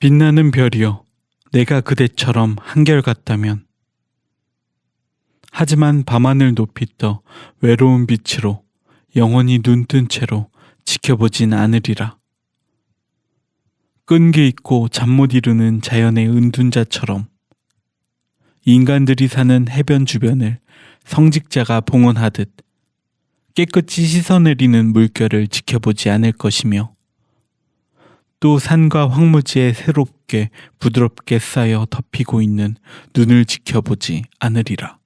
빛나는 별이여, 내가 그대처럼 한결같다면. 하지만 밤하늘 높이 떠 외로운 빛으로 영원히 눈뜬 채로 지켜보진 않으리라. 끈기 있고 잠 못 이루는 자연의 은둔자처럼 인간들이 사는 해변 주변을 성직자가 봉헌하듯 깨끗이 씻어내리는 물결을 지켜보지 않을 것이며, 또 산과 황무지에 새롭게 부드럽게 쌓여 덮이고 있는 눈을 지켜보지 않으리라.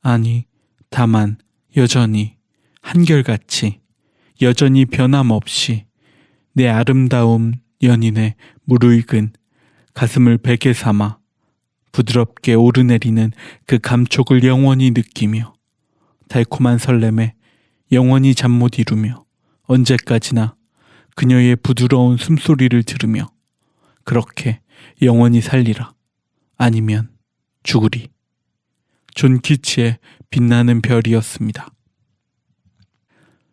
아니, 다만 여전히 한결같이, 여전히 변함없이 내 아름다움 연인의 무르익은 가슴을 베개 삼아 부드럽게 오르내리는 그 감촉을 영원히 느끼며, 달콤한 설렘에 영원히 잠 못 이루며, 언제까지나 그녀의 부드러운 숨소리를 들으며 그렇게 영원히 살리라. 아니면 죽으리. 존 키츠의 빛나는 별이었습니다.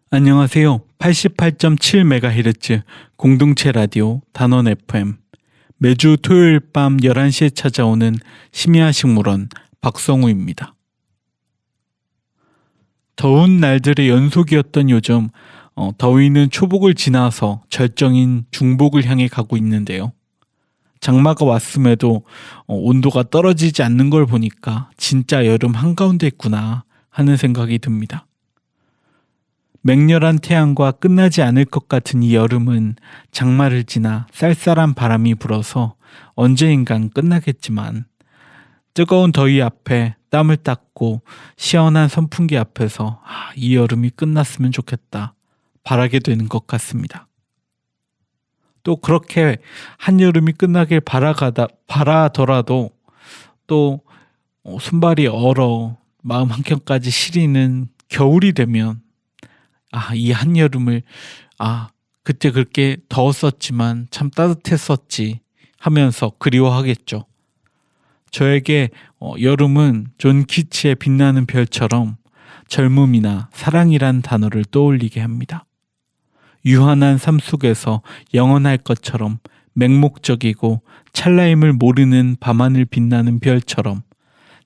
안녕하세요. 88.7MHz 공동체 라디오 단원 FM, 매주 토요일 밤 11시에 찾아오는 심야식물원 박성우입니다. 더운 날들의 연속이었던 요즘, 더위는 초복을 지나서 절정인 중복을 향해 가고 있는데요. 장마가 왔음에도 온도가 떨어지지 않는 걸 보니까 진짜 여름 한가운데 있구나 하는 생각이 듭니다. 맹렬한 태양과 끝나지 않을 것 같은 이 여름은 장마를 지나 쌀쌀한 바람이 불어서 언제인간 끝나겠지만, 뜨거운 더위 앞에 땀을 닦고 시원한 선풍기 앞에서 이 여름이 끝났으면 좋겠다 바라게 되는 것 같습니다. 또 그렇게 한여름이 끝나길 바라더라도 또 손발이 얼어 마음 한켠까지 시리는 겨울이 되면 이 한여름을 그때 그렇게 더웠었지만 참 따뜻했었지 하면서 그리워하겠죠. 저에게 여름은 존 키츠의 빛나는 별처럼 젊음이나 사랑이란 단어를 떠올리게 합니다. 유한한 삶 속에서 영원할 것처럼 맹목적이고 찰나임을 모르는 밤하늘 빛나는 별처럼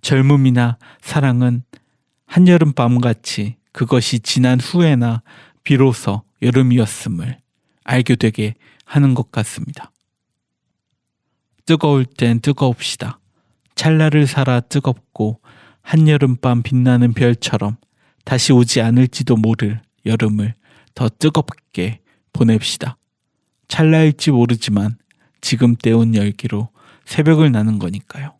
젊음이나 사랑은 한여름 밤같이 그것이 지난 후에나 비로소 여름이었음을 알게 되게 하는 것 같습니다. 뜨거울 땐 뜨거웁시다. 찰나를 살아 뜨겁고 한여름밤 빛나는 별처럼 다시 오지 않을지도 모를 여름을 더 뜨겁게 보냅시다. 찰나일지 모르지만 지금 때운 열기로 새벽을 나는 거니까요.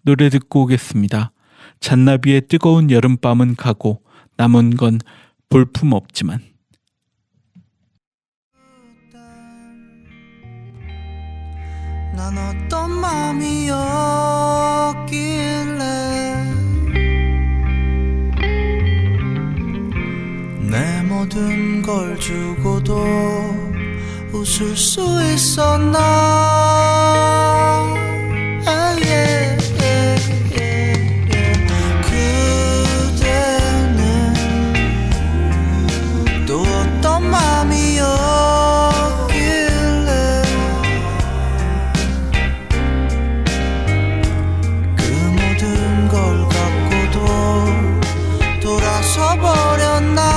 노래 듣고 오겠습니다. 잔나비의 뜨거운 여름밤은 가고 남은 건 볼품없지만. 난 어떤 맘이었길래 내 모든 걸 주고도 웃을 수 있었나. 그대는 또 어떤 맘이었길래 그 모든 걸 갖고도 돌아서 버렸나.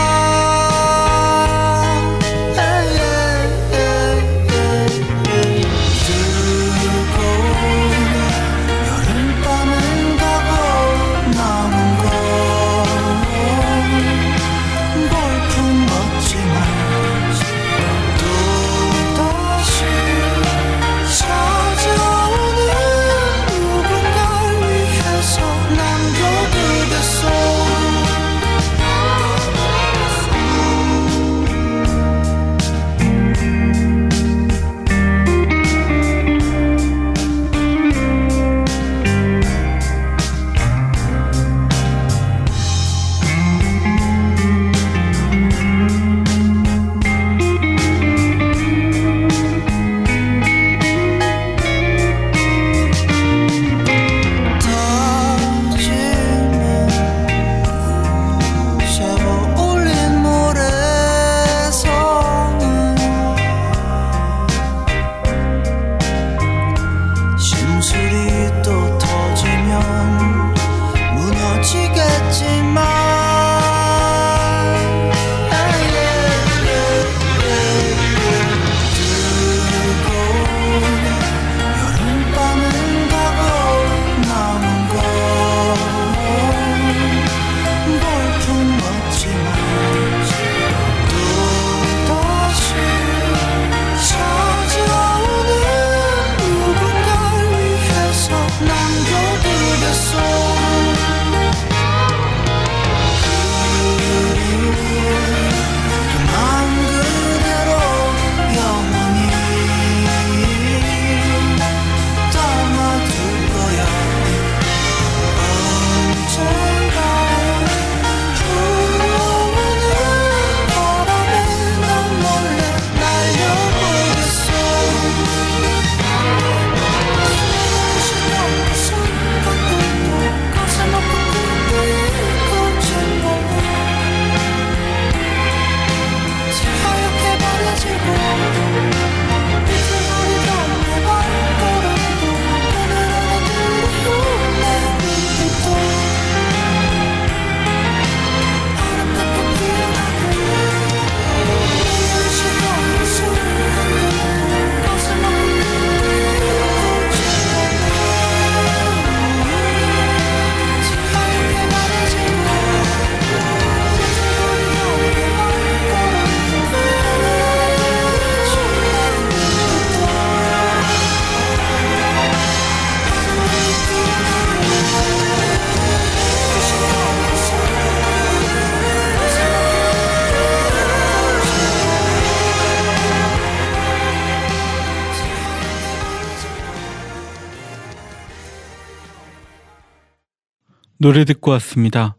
노래 듣고 왔습니다.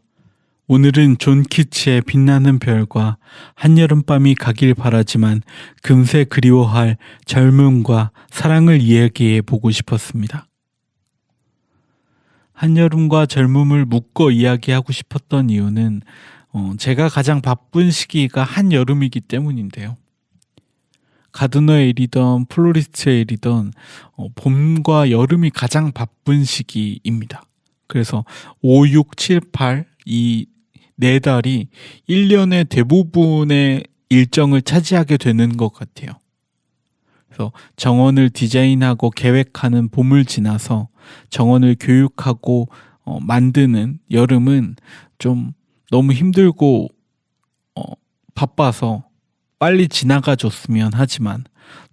오늘은 존 키츠의 빛나는 별과 한여름밤이 가길 바라지만 금세 그리워할 젊음과 사랑을 이야기해 보고 싶었습니다. 한여름과 젊음을 묶어 이야기하고 싶었던 이유는 제가 가장 바쁜 시기가 한여름이기 때문인데요. 가드너의 일이던 플로리스트의 일이던 봄과 여름이 가장 바쁜 시기입니다. 그래서 5, 6, 7, 8 이 네 달이 1년의 대부분의 일정을 차지하게 되는 것 같아요. 그래서 정원을 디자인하고 계획하는 봄을 지나서 정원을 교육하고 만드는 여름은 좀 너무 힘들고 바빠서 빨리 지나가 줬으면 하지만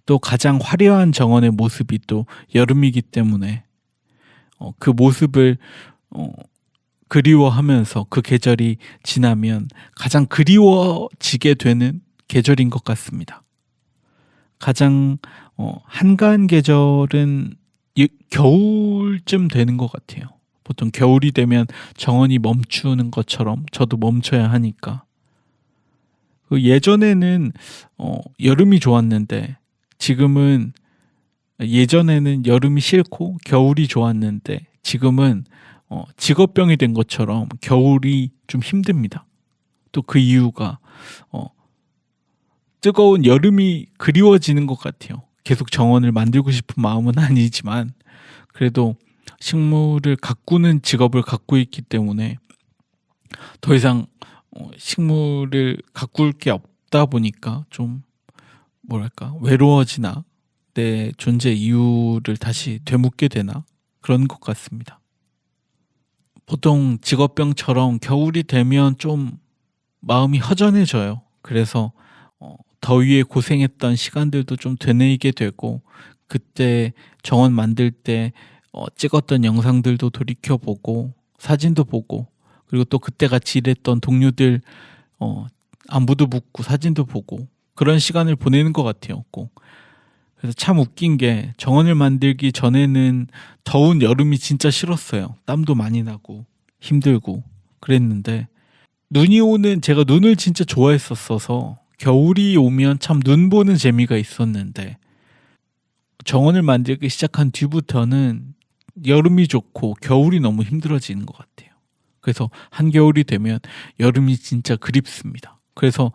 또 가장 화려한 정원의 모습이 또 여름이기 때문에 그 모습을 그리워하면서 그 계절이 지나면 가장 그리워지게 되는 계절인 것 같습니다. 가장 한가한 계절은 겨울쯤 되는 것 같아요. 보통 겨울이 되면 정원이 멈추는 것처럼 저도 멈춰야 하니까. 예전에는 여름이 좋았는데 지금은 예전에는 여름이 싫고 겨울이 좋았는데 지금은 직업병이 된 것처럼 겨울이 좀 힘듭니다. 또 그 이유가 뜨거운 여름이 그리워지는 것 같아요. 계속 정원을 만들고 싶은 마음은 아니지만 그래도 식물을 가꾸는 직업을 갖고 있기 때문에 더 이상 식물을 가꿀 게 없다 보니까 좀 뭐랄까 외로워지나 내 존재 이유를 다시 되묻게 되나 그런 것 같습니다. 보통 직업병처럼 겨울이 되면 좀 마음이 허전해져요. 그래서 더위에 고생했던 시간들도 좀 되뇌이게 되고 그때 정원 만들 때 찍었던 영상들도 돌이켜보고 사진도 보고 그리고 또 그때 같이 일했던 동료들 안부도 묻고 사진도 보고 그런 시간을 보내는 것 같아요. 꼭. 그래서 참 웃긴 게 정원을 만들기 전에는 더운 여름이 진짜 싫었어요. 땀도 많이 나고 힘들고 그랬는데 눈이 오는 제가 눈을 진짜 좋아했었어서 겨울이 오면 참 눈 보는 재미가 있었는데 정원을 만들기 시작한 뒤부터는 여름이 좋고 겨울이 너무 힘들어지는 것 같아요. 그래서 한겨울이 되면 여름이 진짜 그립습니다. 그래서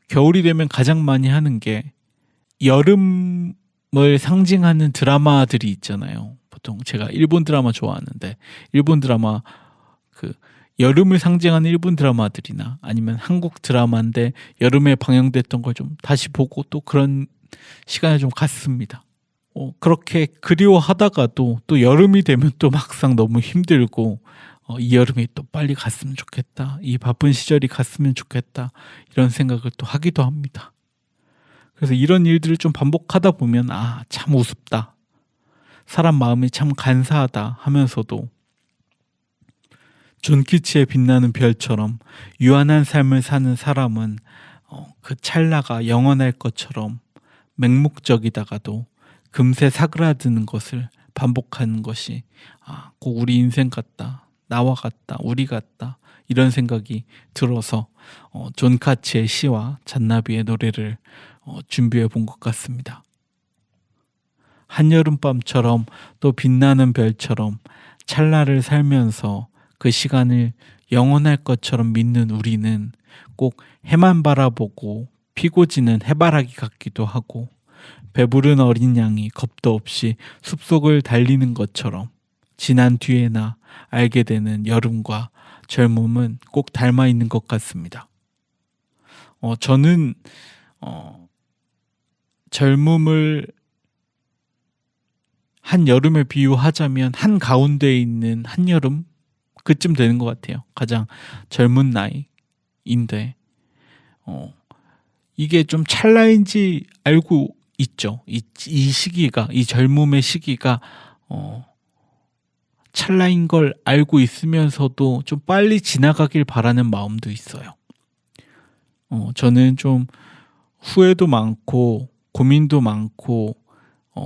겨울이 되면 가장 많이 하는 게 여름을 상징하는 드라마들이 있잖아요. 보통 제가 일본 드라마 좋아하는데 일본 드라마 그 여름을 상징하는 일본 드라마들이나 아니면 한국 드라마인데 여름에 방영됐던 걸 좀 다시 보고 또 그런 시간을 좀 갖습니다. 그렇게 그리워하다가도 또 여름이 되면 또 막상 너무 힘들고 이 여름이 또 빨리 갔으면 좋겠다. 이 바쁜 시절이 갔으면 좋겠다. 이런 생각을 또 하기도 합니다. 그래서 이런 일들을 좀 반복하다 보면 참 우습다. 사람 마음이 참 간사하다 하면서도 존 키츠의 빛나는 별처럼 유한한 삶을 사는 사람은 그 찰나가 영원할 것처럼 맹목적이다가도 금세 사그라드는 것을 반복하는 것이 꼭 우리 인생 같다. 나와 같다. 우리 같다. 이런 생각이 들어서 존 키츠의 시와 잔나비의 노래를 준비해 본 것 같습니다. 한여름밤처럼 또 빛나는 별처럼 찰나를 살면서 그 시간을 영원할 것처럼 믿는 우리는 꼭 해만 바라보고 피고 지는 해바라기 같기도 하고 배부른 어린 양이 겁도 없이 숲속을 달리는 것처럼 지난 뒤에나 알게 되는 여름과 젊음은 꼭 닮아 있는 것 같습니다. 저는 젊음을 한여름에 비유하자면 한가운데에 있는 한여름 그쯤 되는 것 같아요. 가장 젊은 나이인데 이게 좀 찰나인지 알고 있죠. 이 시기가 이 젊음의 시기가 찰나인 걸 알고 있으면서도 좀 빨리 지나가길 바라는 마음도 있어요. 저는 좀 후회도 많고 고민도 많고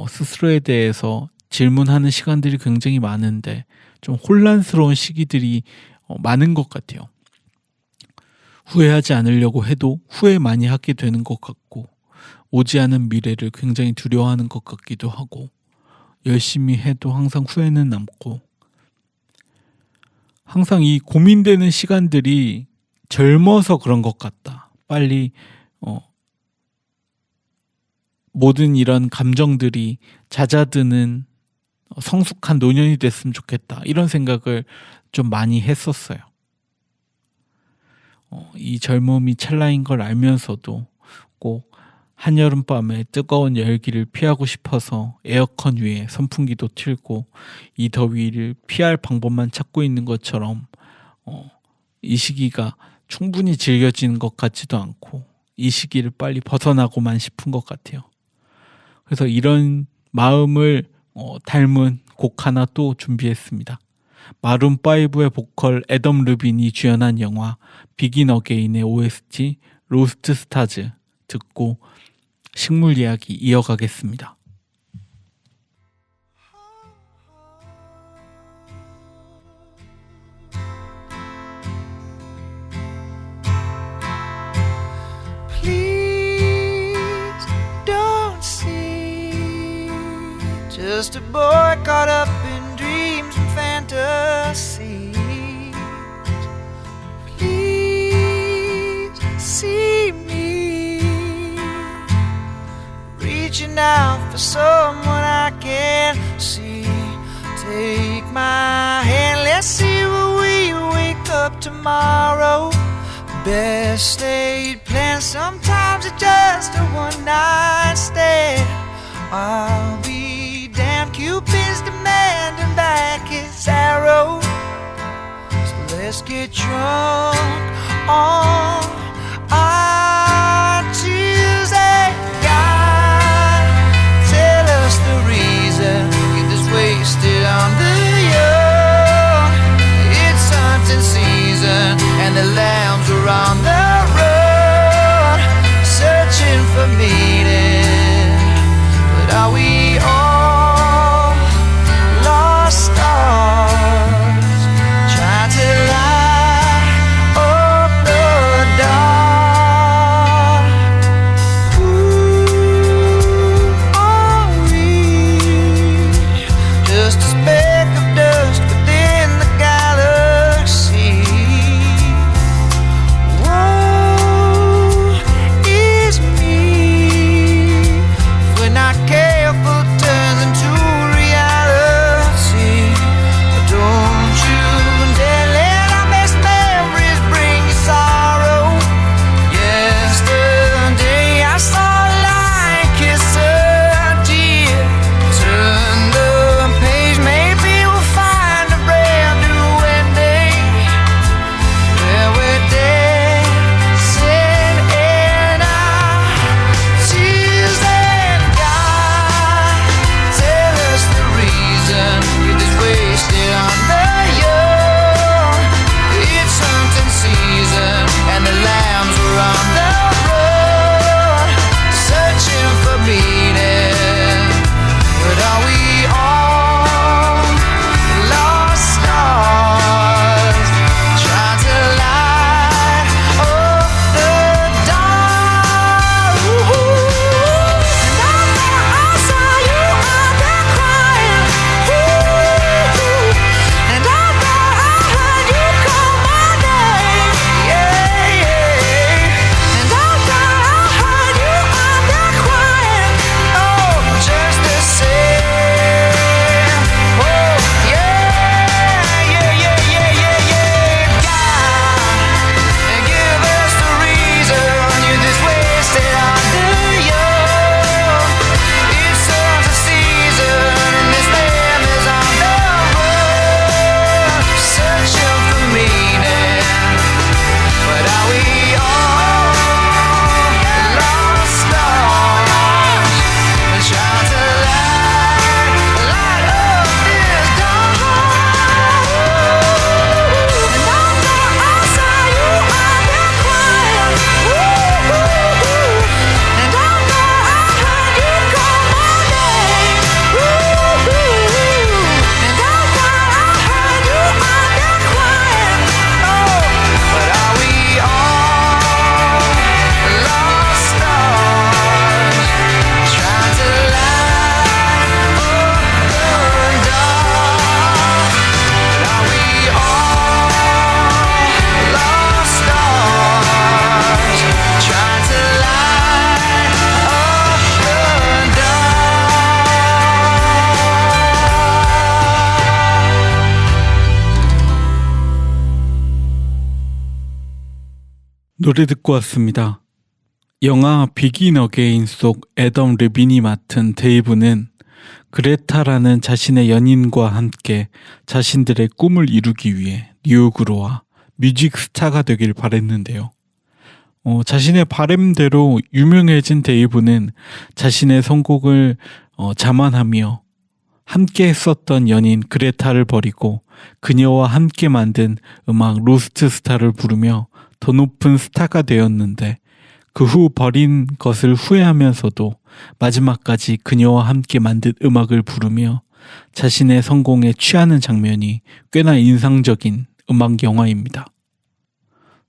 스스로에 대해서 질문하는 시간들이 굉장히 많은데 좀 혼란스러운 시기들이 많은 것 같아요. 후회하지 않으려고 해도 후회 많이 하게 되는 것 같고, 오지 않은 미래를 굉장히 두려워하는 것 같기도 하고, 열심히 해도 항상 후회는 남고, 항상 이 고민되는 시간들이 젊어서 그런 것 같다. 빨리 모든 이런 감정들이 잦아드는 성숙한 노년이 됐으면 좋겠다. 이런 생각을 좀 많이 했었어요. 이 젊음이 찰나인 걸 알면서도 꼭 한여름밤에 뜨거운 열기를 피하고 싶어서 에어컨 위에 선풍기도 틀고 이 더위를 피할 방법만 찾고 있는 것처럼 이 시기가 충분히 즐겨지는 것 같지도 않고 이 시기를 빨리 벗어나고만 싶은 것 같아요. 그래서 이런 마음을 닮은 곡 하나 또 준비했습니다. 마룬5의 보컬 애덤 르빈이 주연한 영화 비긴 어게인의 OST 로스트 스타즈 듣고 식물 이야기 이어가겠습니다. Please don't see just a boy caught up in dreams and fantasies. Please see me reaching out for someone I can't see. Take my hand, let's see where we wake up tomorrow. Best laid plans, sometimes it's just a one-night stand. I'll be damned, Cupid's demanding back his arrow. So let's get drunk on our Tuesday. God, tell us the reason get this wasted on the young. It's hunting season and the lambs are on the run, searching for meaning. But are we all lost stars, trying to light up the 노래 듣고 왔습니다. 영화 비긴 어게인 속 애덤 르빈이 맡은 데이브는 그레타라는 자신의 연인과 함께 자신들의 꿈을 이루기 위해 뉴욕으로 와 뮤직 스타가 되길 바랬는데요. 자신의 바램대로 유명해진 데이브는 자신의 선곡을 자만하며 함께 했었던 연인 그레타를 버리고 그녀와 함께 만든 음악 로스트 스타를 부르며 더 높은 스타가 되었는데, 그 후 버린 것을 후회하면서도 마지막까지 그녀와 함께 만든 음악을 부르며 자신의 성공에 취하는 장면이 꽤나 인상적인 음악 영화입니다.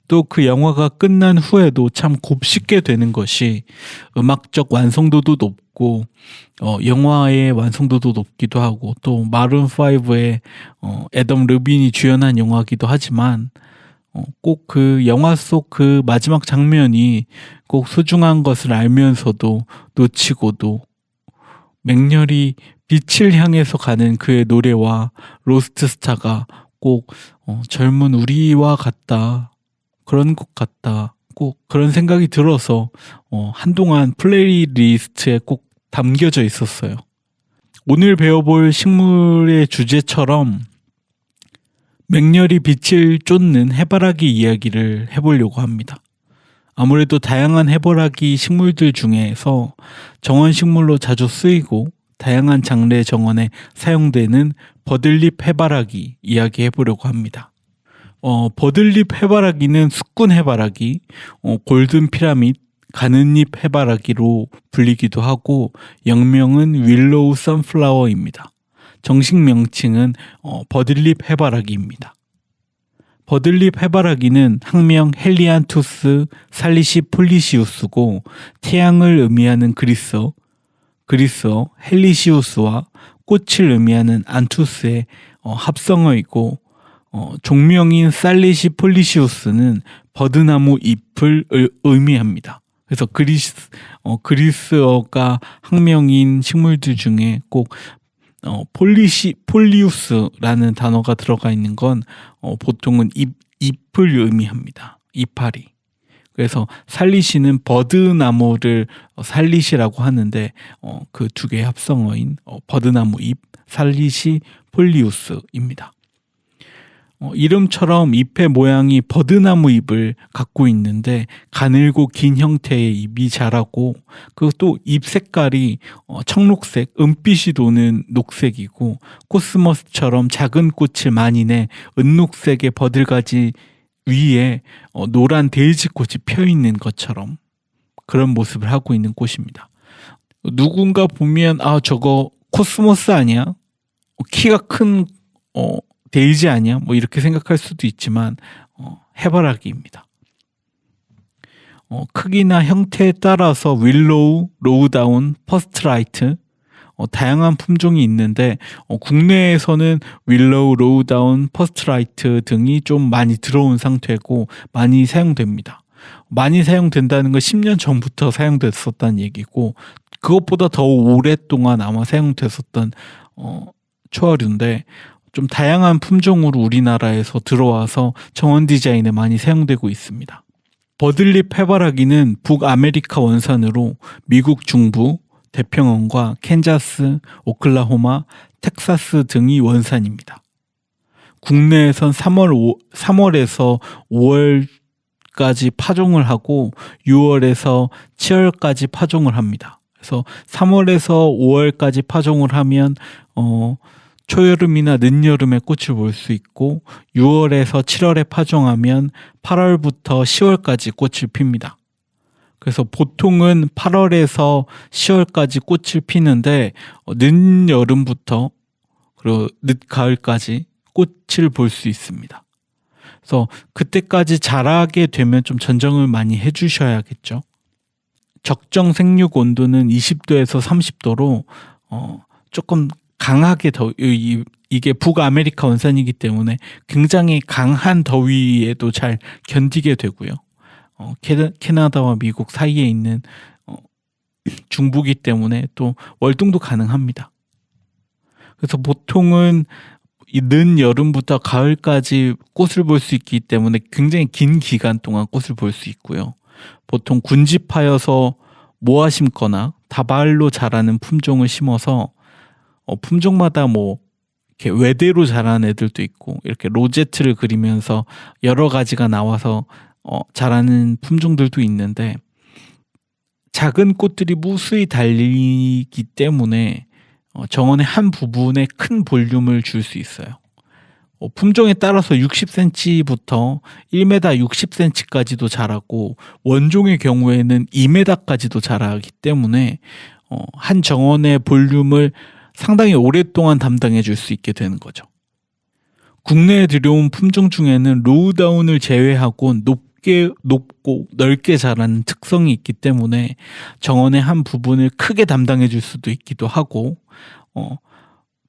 또 그 영화가 끝난 후에도 참 곱씹게 되는 것이 음악적 완성도도 높고 영화의 완성도도 높기도 하고, 또 마룬5의 애덤 르빈이 주연한 영화이기도 하지만 꼭 그 영화 속 그 마지막 장면이 꼭 소중한 것을 알면서도 놓치고도 맹렬히 빛을 향해서 가는 그의 노래와 로스트 스타가 꼭 젊은 우리와 같다, 그런 것 같다, 꼭 그런 생각이 들어서 한동안 플레이리스트에 꼭 담겨져 있었어요. 오늘 배워볼 식물의 주제처럼 맹렬히 빛을 쫓는 해바라기 이야기를 해보려고 합니다. 아무래도 다양한 해바라기 식물들 중에서 정원식물로 자주 쓰이고 다양한 장르의 정원에 사용되는 버들잎 해바라기 이야기 해보려고 합니다. 버들잎 해바라기는 숙군 해바라기, 골든 피라밋, 가는잎 해바라기로 불리기도 하고 영명은 윌로우 선플라워입니다. 정식 명칭은 버들잎 해바라기입니다. 버들잎 해바라기는 학명 헬리안투스 살리시폴리시우스고 태양을 의미하는 그리스어 헬리시우스와 꽃을 의미하는 안투스의 합성어이고, 종명인 살리시폴리시우스는 버드나무 잎을 의미합니다. 그래서 그리스어가 학명인 식물들 중에 꼭 폴리우스라는 단어가 들어가 있는 건 보통은 잎을 의미합니다. 이파리. 그래서 살리시는 버드나무를 살리시라고 하는데 그 두 개의 합성어인 버드나무 잎, 살리시 폴리우스입니다. 이름처럼 잎의 모양이 버드나무 잎을 갖고 있는데 가늘고 긴 형태의 잎이 자라고, 그것도 잎 색깔이 청록색, 은빛이 도는 녹색이고, 코스모스처럼 작은 꽃을 많이 내 은녹색의 버들가지 위에 노란 데이지꽃이 펴있는 것처럼 그런 모습을 하고 있는 꽃입니다. 누군가 보면 저거 코스모스 아니야? 키가 큰 데이지 아니야? 뭐 이렇게 생각할 수도 있지만 해바라기입니다. 크기나 형태에 따라서 윌로우, 로우다운, 퍼스트라이트 다양한 품종이 있는데 국내에서는 윌로우, 로우다운, 퍼스트라이트 등이 좀 많이 들어온 상태고 많이 사용됩니다. 많이 사용된다는 건 10년 전부터 사용됐었다는 얘기고, 그것보다 더 오랫동안 아마 사용됐었던 초월인데, 좀 다양한 품종으로 우리나라에서 들어와서 정원 디자인에 많이 사용되고 있습니다. 버들잎 해바라기는 북아메리카 원산으로 미국 중부, 태평양과 캔자스, 오클라호마, 텍사스 등이 원산입니다. 국내에선 3월에서 5월까지 파종을 하고 6월에서 7월까지 파종을 합니다. 그래서 3월에서 5월까지 파종을 하면 초여름이나 늦여름에 꽃을 볼 수 있고, 6월에서 7월에 파종하면 8월부터 10월까지 꽃을 핍니다. 그래서 보통은 8월에서 10월까지 꽃을 피는데 늦여름부터 그리고 늦가을까지 꽃을 볼 수 있습니다. 그래서 그때까지 자라게 되면 좀 전정을 많이 해주셔야겠죠. 적정 생육 온도는 20도에서 30도로 조금 강하게 이게 북아메리카 원산이기 때문에 굉장히 강한 더위에도 잘 견디게 되고요. 캐나다와 미국 사이에 있는 중부기 때문에 또 월등도 가능합니다. 그래서 보통은 이 늦 여름부터 가을까지 꽃을 볼 수 있기 때문에 굉장히 긴 기간 동안 꽃을 볼 수 있고요. 보통 군집하여서 모아 심거나 다발로 자라는 품종을 심어서 품종마다 뭐 이렇게 외대로 자라는 애들도 있고 이렇게 로제트를 그리면서 여러 가지가 나와서 자라는 품종들도 있는데, 작은 꽃들이 무수히 달리기 때문에 정원의 한 부분에 큰 볼륨을 줄 수 있어요. 품종에 따라서 60cm부터 1m 60cm까지도 자라고, 원종의 경우에는 2m까지도 자라기 때문에 한 정원의 볼륨을 상당히 오랫동안 담당해 줄 수 있게 되는 거죠. 국내에 들여온 품종 중에는 로우다운을 제외하고 높고 넓게 자라는 특성이 있기 때문에 정원의 한 부분을 크게 담당해 줄 수도 있기도 하고,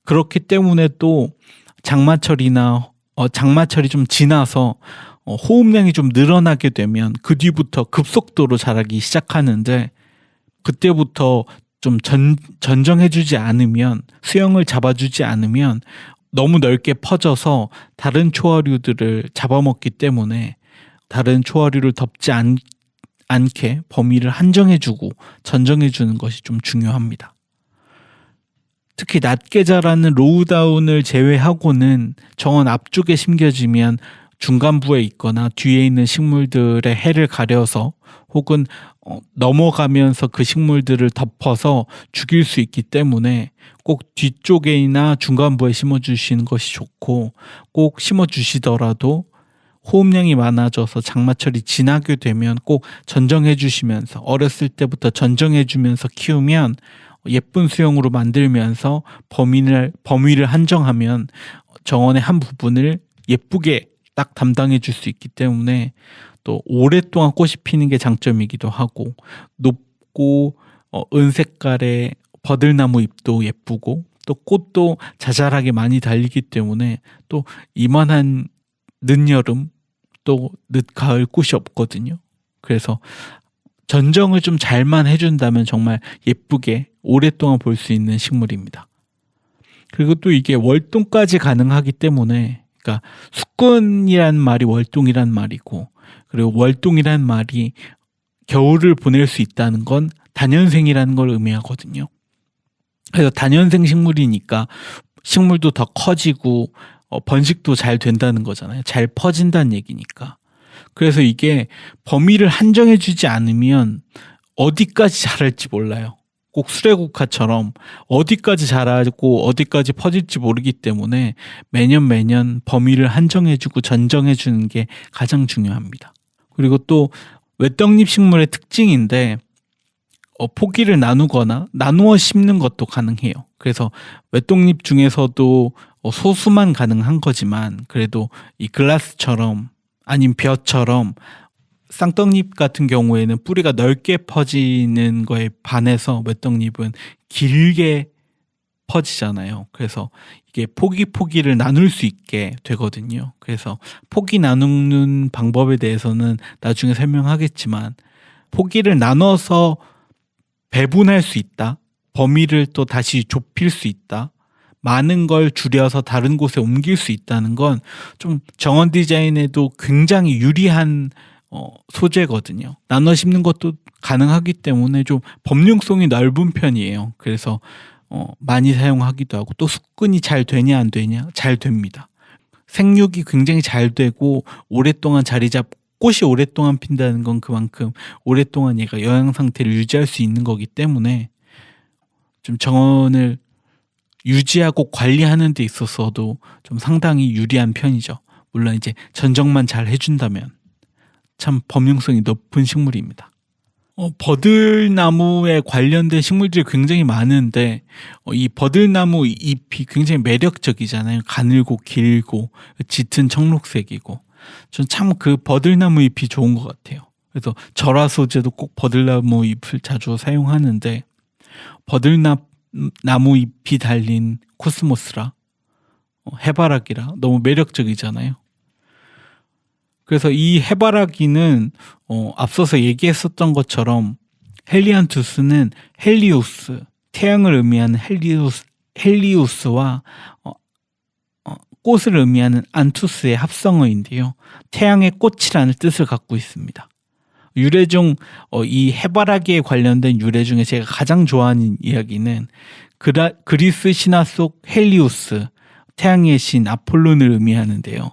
그렇기 때문에 또 장마철이 좀 지나서 호흡량이 좀 늘어나게 되면 그 뒤부터 급속도로 자라기 시작하는데, 그때부터 좀 전정해주지 않으면, 수영을 잡아주지 않으면 너무 넓게 퍼져서 다른 초화류들을 잡아먹기 때문에 다른 초화류를 덮지 않게 범위를 한정해주고 전정해주는 것이 좀 중요합니다. 특히 낮게 자라는 로우다운을 제외하고는 정원 앞쪽에 심겨지면 중간부에 있거나 뒤에 있는 식물들의 해를 가려서 혹은 넘어가면서 그 식물들을 덮어서 죽일 수 있기 때문에 꼭 뒤쪽에나 중간부에 심어주시는 것이 좋고, 꼭 심어주시더라도 호흡량이 많아져서 장마철이 지나게 되면 꼭 전정해 주시면서, 어렸을 때부터 전정해 주면서 키우면 예쁜 수영으로 만들면서 범위를 한정하면 정원의 한 부분을 예쁘게 딱 담당해 줄 수 있기 때문에 또 오랫동안 꽃이 피는 게 장점이기도 하고, 높고 은색깔의 버들나무 잎도 예쁘고, 또 꽃도 자잘하게 많이 달리기 때문에 또 이만한 늦여름 또 늦가을 꽃이 없거든요. 그래서 전정을 좀 잘만 해준다면 정말 예쁘게 오랫동안 볼 수 있는 식물입니다. 그리고 또 이게 월동까지 가능하기 때문에, 그러니까 숙군이란 말이 월동이란 말이고, 그리고 월동이란 말이 겨울을 보낼 수 있다는 건 다년생이라는 걸 의미하거든요. 그래서 다년생 식물이니까 식물도 더 커지고 번식도 잘 된다는 거잖아요. 잘 퍼진다는 얘기니까. 그래서 이게 범위를 한정해 주지 않으면 어디까지 자랄지 몰라요. 꼭 수레국화처럼 어디까지 자라고 어디까지 퍼질지 모르기 때문에 매년 범위를 한정해 주고 전정해 주는 게 가장 중요합니다. 그리고 또 외떡잎 식물의 특징인데, 포기를 나누거나 나누어 심는 것도 가능해요. 그래서 외떡잎 중에서도 소수만 가능한 거지만, 그래도 이 글라스처럼 아니면 벼처럼 쌍떡잎 같은 경우에는 뿌리가 넓게 퍼지는 거에 반해서 외떡잎은 길게 퍼지잖아요. 그래서 이게 포기를 나눌 수 있게 되거든요. 그래서 포기 나누는 방법에 대해서는 나중에 설명하겠지만, 포기를 나눠서 배분할 수 있다, 범위를 또 다시 좁힐 수 있다, 많은 걸 줄여서 다른 곳에 옮길 수 있다는 건 좀 정원 디자인에도 굉장히 유리한 소재거든요. 나눠 심는 것도 가능하기 때문에 좀 범용성이 넓은 편이에요. 그래서 많이 사용하기도 하고, 또 숙근이 잘 되냐 안 되냐, 잘 됩니다. 생육이 굉장히 잘 되고 오랫동안 자리 잡고, 꽃이 오랫동안 핀다는 건 그만큼 오랫동안 얘가 영양 상태를 유지할 수 있는 거기 때문에 좀 정원을 유지하고 관리하는 데 있어서도 좀 상당히 유리한 편이죠. 물론 이제 전정만 잘 해준다면 참 범용성이 높은 식물입니다. 버들나무에 관련된 식물들이 굉장히 많은데, 이 버들나무 잎이 굉장히 매력적이잖아요. 가늘고 길고 짙은 청록색이고, 전 참 그 버들나무 잎이 좋은 것 같아요. 그래서 절화 소재도 꼭 버들나무 잎을 자주 사용하는데, 버들나무 잎이 달린 코스모스라, 해바라기라 너무 매력적이잖아요. 그래서 이 해바라기는 앞서서 얘기했었던 것처럼 헬리안투스는 헬리우스, 태양을 의미하는 헬리우스와 꽃을 의미하는 안투스의 합성어인데요. 태양의 꽃이라는 뜻을 갖고 있습니다. 유래 중 이 해바라기에 관련된 유래 중에 제가 가장 좋아하는 이야기는 그리스 신화 속 헬리오스, 태양의 신 아폴론을 의미하는데요.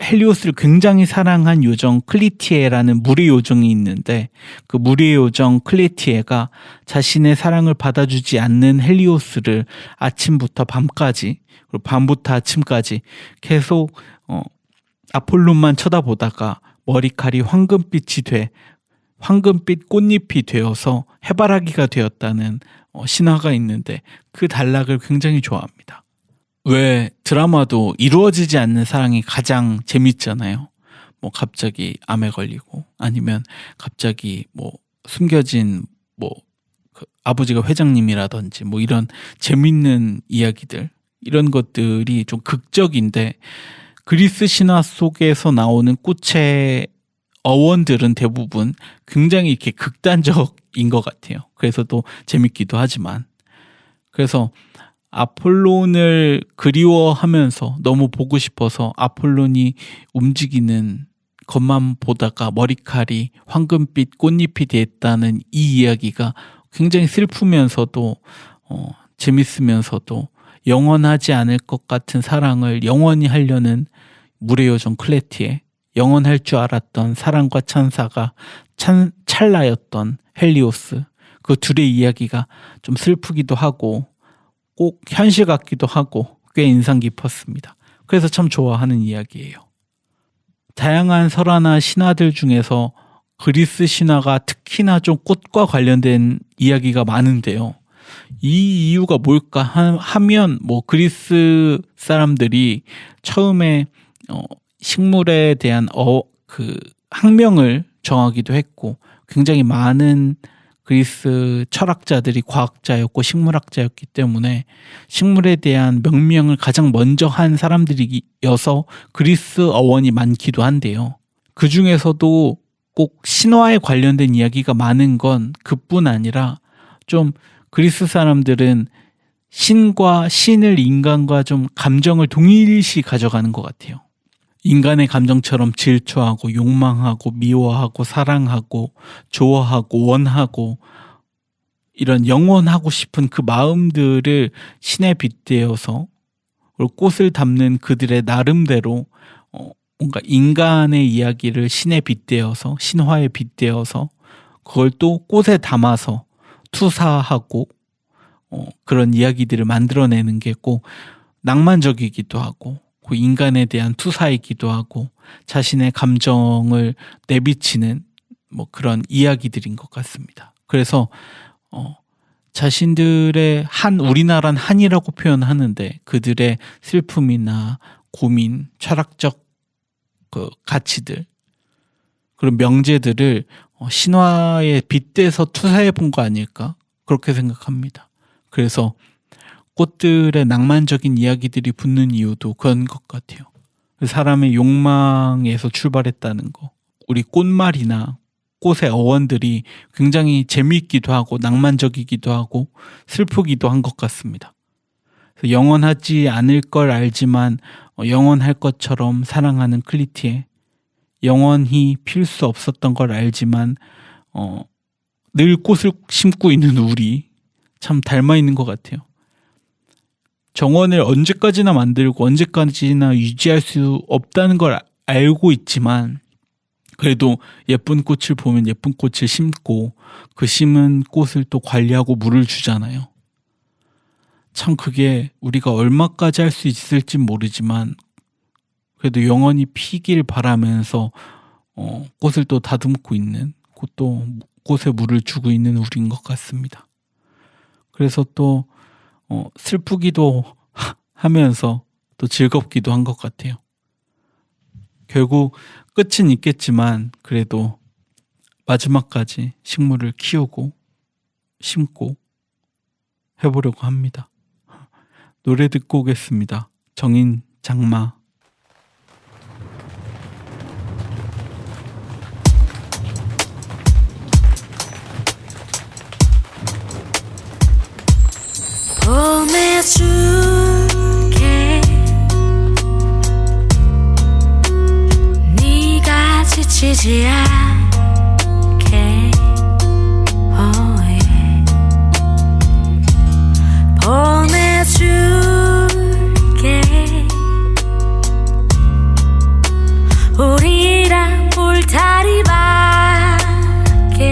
헬리오스를 굉장히 사랑한 요정 클리티에라는 물의 요정이 있는데, 그 물의 요정 클리티에가 자신의 사랑을 받아주지 않는 헬리오스를 아침부터 밤까지, 그리고 밤부터 아침까지 계속 아폴론만 쳐다보다가 머리칼이 황금빛 꽃잎이 되어서 해바라기가 되었다는 신화가 있는데, 그 단락을 굉장히 좋아합니다. 왜 드라마도 이루어지지 않는 사랑이 가장 재밌잖아요. 뭐 갑자기 암에 걸리고, 아니면 갑자기 뭐 숨겨진 그 아버지가 회장님이라든지 뭐 이런 재밌는 이야기들, 이런 것들이 좀 극적인데, 그리스 신화 속에서 나오는 꽃의 어원들은 대부분 굉장히 이렇게 극단적인 것 같아요. 그래서 또 재밌기도 하지만, 그래서 아폴론을 그리워하면서 너무 보고 싶어서 아폴론이 움직이는 것만 보다가 머리칼이 황금빛 꽃잎이 됐다는 이 이야기가 굉장히 슬프면서도 재밌으면서도 영원하지 않을 것 같은 사랑을 영원히 하려는 물의 요정 클레티에, 영원할 줄 알았던 사랑과 찬사가 찰나였던 헬리오스, 그 둘의 이야기가 좀 슬프기도 하고 꼭 현실 같기도 하고 꽤 인상 깊었습니다. 그래서 참 좋아하는 이야기예요. 다양한 설화나 신화들 중에서 그리스 신화가 특히나 좀 꽃과 관련된 이야기가 많은데요. 이 이유가 뭘까 하면 뭐 그리스 사람들이 처음에 식물에 대한 그 학명을 정하기도 했고, 굉장히 많은 그리스 철학자들이 과학자였고 식물학자였기 때문에 식물에 대한 명명을 가장 먼저 한 사람들이어서 그리스 어원이 많기도 한데요. 그 중에서도 꼭 신화에 관련된 이야기가 많은 건 그뿐 아니라, 좀 그리스 사람들은 신을 인간과 좀 감정을 동일시 가져가는 것 같아요. 인간의 감정처럼 질투하고 욕망하고 미워하고 사랑하고 좋아하고 원하고 이런 영원하고 싶은 그 마음들을 신에 빗대어서, 그리고 꽃을 담는 그들의 나름대로 뭔가 인간의 이야기를 신에 빗대어서, 신화에 빗대어서 그걸 또 꽃에 담아서 투사하고 그런 이야기들을 만들어내는 게 꼭 낭만적이기도 하고, 그 인간에 대한 투사이기도 하고 자신의 감정을 내비치는 뭐 그런 이야기들인 것 같습니다. 그래서 자신들의 우리나라는 한이라고 표현하는데, 그들의 슬픔이나 고민, 철학적 그 가치들, 그런 명제들을 신화에 빗대서 투사해 본 거 아닐까, 그렇게 생각합니다. 그래서 꽃들의 낭만적인 이야기들이 붙는 이유도 그런 것 같아요. 사람의 욕망에서 출발했다는 거, 우리 꽃말이나 꽃의 어원들이 굉장히 재미있기도 하고 낭만적이기도 하고 슬프기도 한 것 같습니다. 그래서 영원하지 않을 걸 알지만 영원할 것처럼 사랑하는 클리티에, 영원히 필 수 없었던 걸 알지만 늘 꽃을 심고 있는 우리, 참 닮아 있는 것 같아요. 정원을 언제까지나 만들고 언제까지나 유지할 수 없다는 걸 알고 있지만, 그래도 예쁜 꽃을 보면 예쁜 꽃을 심고 그 심은 꽃을 또 관리하고 물을 주잖아요. 참 그게 우리가 얼마까지 할 수 있을진 모르지만 그래도 영원히 피길 바라면서 꽃을 또 다듬고 있는, 또 꽃에 물을 주고 있는 우리인 것 같습니다. 그래서 또 슬프기도 하면서 또 즐겁기도 한 것 같아요. 결국 끝은 있겠지만 그래도 마지막까지 식물을 키우고 심고 해보려고 합니다. 노래 듣고 오겠습니다. 정인 장마. 봄의 춤 쉬지 않게 oh yeah. 보내줄게 우리랑 울타리 밖에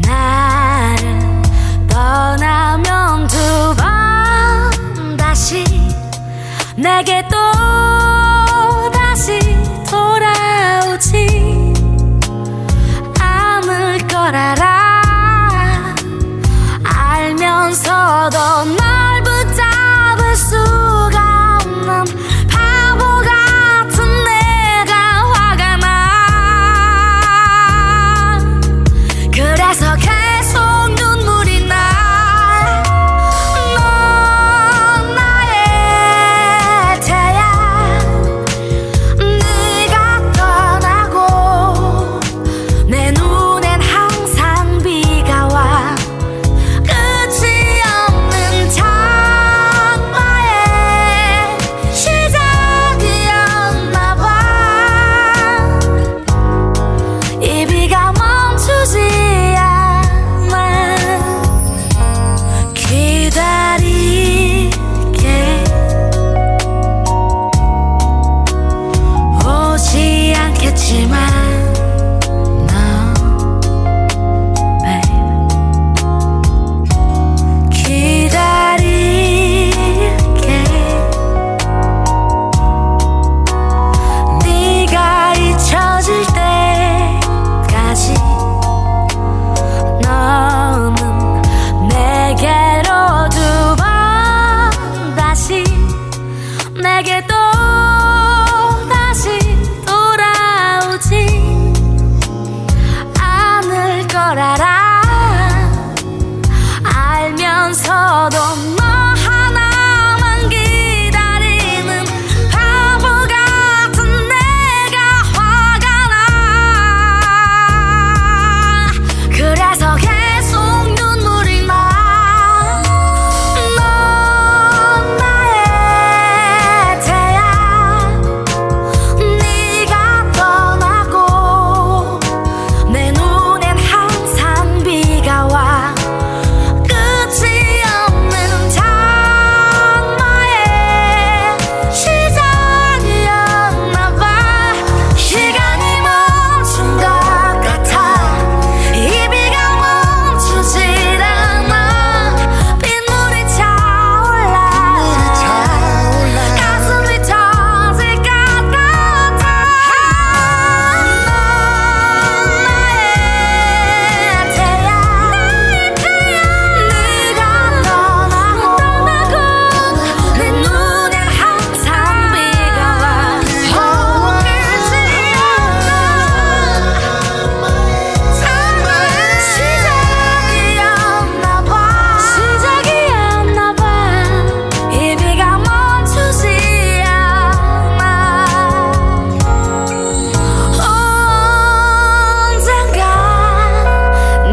나를 떠나면 두 번 다시 내게 또 다시 돌아오지 않을 걸 알아 알면서도 널 붙잡을 수가 없는 바보 같은 내가 화가 나 그래서 계속 눈물이 나 넌 나의 태양 네가 떠나고 내 눈엔 항상 비가 와 끝이 없는 장마의 시작이었나 봐 이 비가 멈추지 않아 기다릴게 오지 않겠지만 너 babe 기다릴게 네가 잊혀질 때까지 너는 내게로 두 번 다시 내게 또 다시 돌아오지 않을 걸 알아 알면서도 너 하나만 기다리는 바보 같은 내가 화가 나 그래서 계속 눈물이 나 넌 나의 태양 네가 떠나고 내 눈엔 항상 비가 와 끝이 없는 장마의 시작이었나 봐 시간이 멈춘 것 같아 이 비가 멈추질 않아 빗물이 차올라 가슴이 터질 것 같아 나의 태양 네가 떠나고 내 눈엔 항상 비가 와 끝이 없는 시작이었나 봐 이 비가 멈추지 않아 언젠가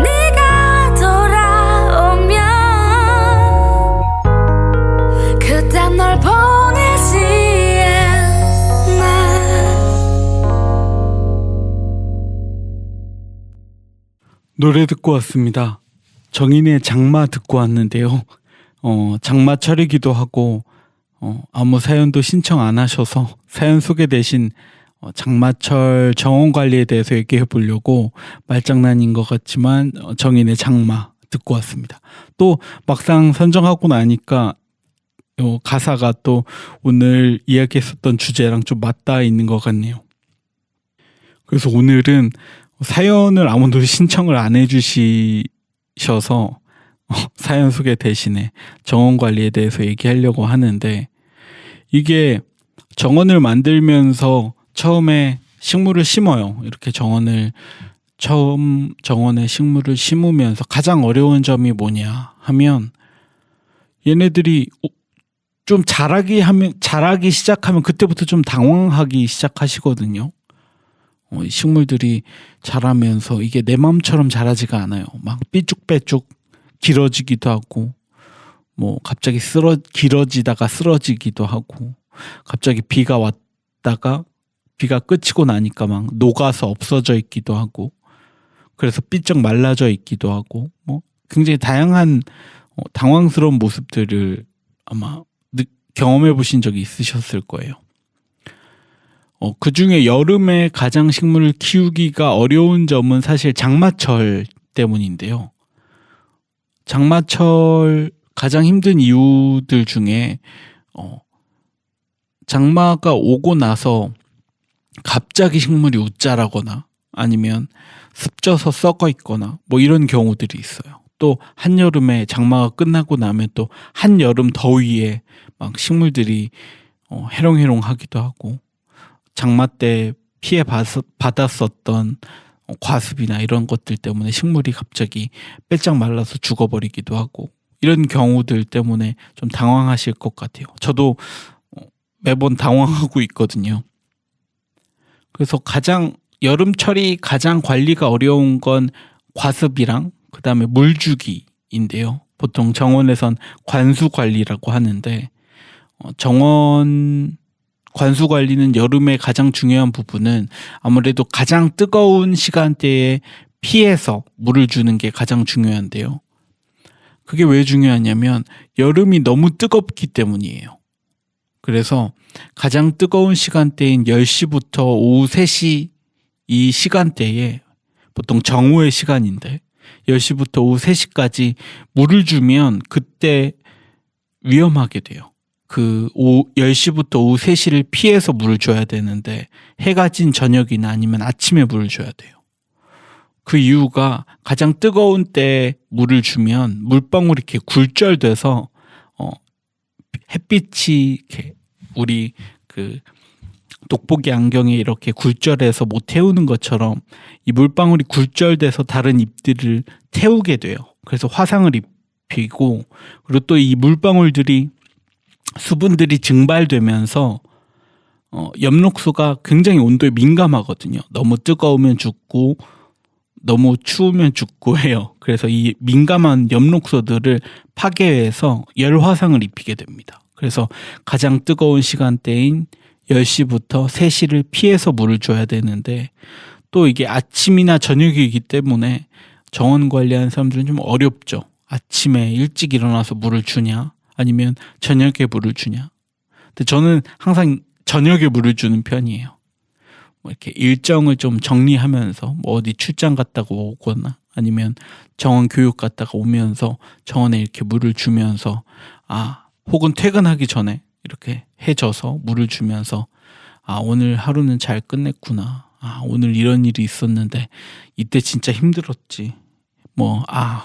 네가 돌아오면 그땐 널 보내지 않아 노래 듣고 왔습니다. 정인의 장마 듣고 왔는데요. 장마철이기도 하고 아무 사연도 신청 안 하셔서 사연 소개되신 장마철 정원 관리에 대해서 얘기해 보려고 말장난인 것 같지만 정인의 장마 듣고 왔습니다. 또 막상 선정하고 나니까 가사가 또 오늘 이야기했었던 주제랑 좀 맞닿아 있는 것 같네요. 그래서 오늘은 사연을 아무도 신청을 안 해주셔서 사연 소개 대신에 정원 관리에 대해서 얘기하려고 하는데 이게 정원을 만들면서 처음에 식물을 심어요. 이렇게 정원에 식물을 심으면서 가장 어려운 점이 뭐냐 하면 얘네들이 좀 자라기 시작하면 그때부터 좀 당황하기 시작하시거든요. 식물들이 자라면서 이게 내 마음처럼 자라지가 않아요. 막 삐쭉빼쭉 길어지기도 하고 뭐 갑자기 길어지다가 쓰러지기도 하고 갑자기 비가 왔다가 비가 그치고 나니까 막 녹아서 없어져 있기도 하고, 그래서 삐쩍 말라져 있기도 하고, 뭐 굉장히 다양한 당황스러운 모습들을 아마 경험해 보신 적이 있으셨을 거예요. 그 중에 여름에 가장 식물을 키우기가 어려운 점은 사실 장마철 때문인데요. 장마철 가장 힘든 이유들 중에 장마가 오고 나서 갑자기 식물이 웃자라거나 아니면 습져서 썩어 있거나 뭐 이런 경우들이 있어요. 또 한여름에 장마가 끝나고 나면 또 한여름 더위에 막 식물들이 해롱해롱 하기도 하고, 장마 때 피해 받았었던 과습이나 이런 것들 때문에 식물이 갑자기 빼짝 말라서 죽어버리기도 하고, 이런 경우들 때문에 좀 당황하실 것 같아요. 저도 매번 당황하고 있거든요. 그래서 여름철이 가장 관리가 어려운 건 과습이랑 그 다음에 물주기인데요. 보통 정원에선 관수관리라고 하는데, 정원 관수관리는 여름에 가장 중요한 부분은 아무래도 가장 뜨거운 시간대에 피해서 물을 주는 게 가장 중요한데요. 그게 왜 중요하냐면 여름이 너무 뜨겁기 때문이에요. 그래서 가장 뜨거운 시간대인 10시부터 오후 3시 이 시간대에, 보통 정오의 시간인데 10시부터 오후 3시까지 물을 주면 그때 위험하게 돼요. 10시부터 오후 3시를 피해서 물을 줘야 되는데 해가 진 저녁이나 아니면 아침에 물을 줘야 돼요. 그 이유가 가장 뜨거운 때에 물을 주면 물방울이 이렇게 굴절돼서 햇빛이 이렇게 우리 그 돋보기 안경에 이렇게 굴절해서 못 태우는 것처럼 이 물방울이 굴절돼서 다른 잎들을 태우게 돼요. 그래서 화상을 입히고, 그리고 또 이 물방울들이 수분들이 증발되면서 엽록소가 굉장히 온도에 민감하거든요. 너무 뜨거우면 죽고 너무 추우면 죽고 해요. 그래서 이 민감한 엽록소들을 파괴해서 열화상을 입히게 됩니다. 그래서 가장 뜨거운 시간대인 10시부터 3시를 피해서 물을 줘야 되는데, 또 이게 아침이나 저녁이기 때문에 정원 관리하는 사람들은 좀 어렵죠. 아침에 일찍 일어나서 물을 주냐 아니면 저녁에 물을 주냐. 근데 저는 항상 저녁에 물을 주는 편이에요. 뭐 이렇게 일정을 좀 정리하면서 뭐 어디 출장 갔다가 오거나 아니면 정원 교육 갔다가 오면서 정원에 이렇게 물을 주면서, 혹은 퇴근하기 전에 이렇게 해져서 물을 주면서, 오늘 하루는 잘 끝냈구나. 오늘 이런 일이 있었는데 이때 진짜 힘들었지.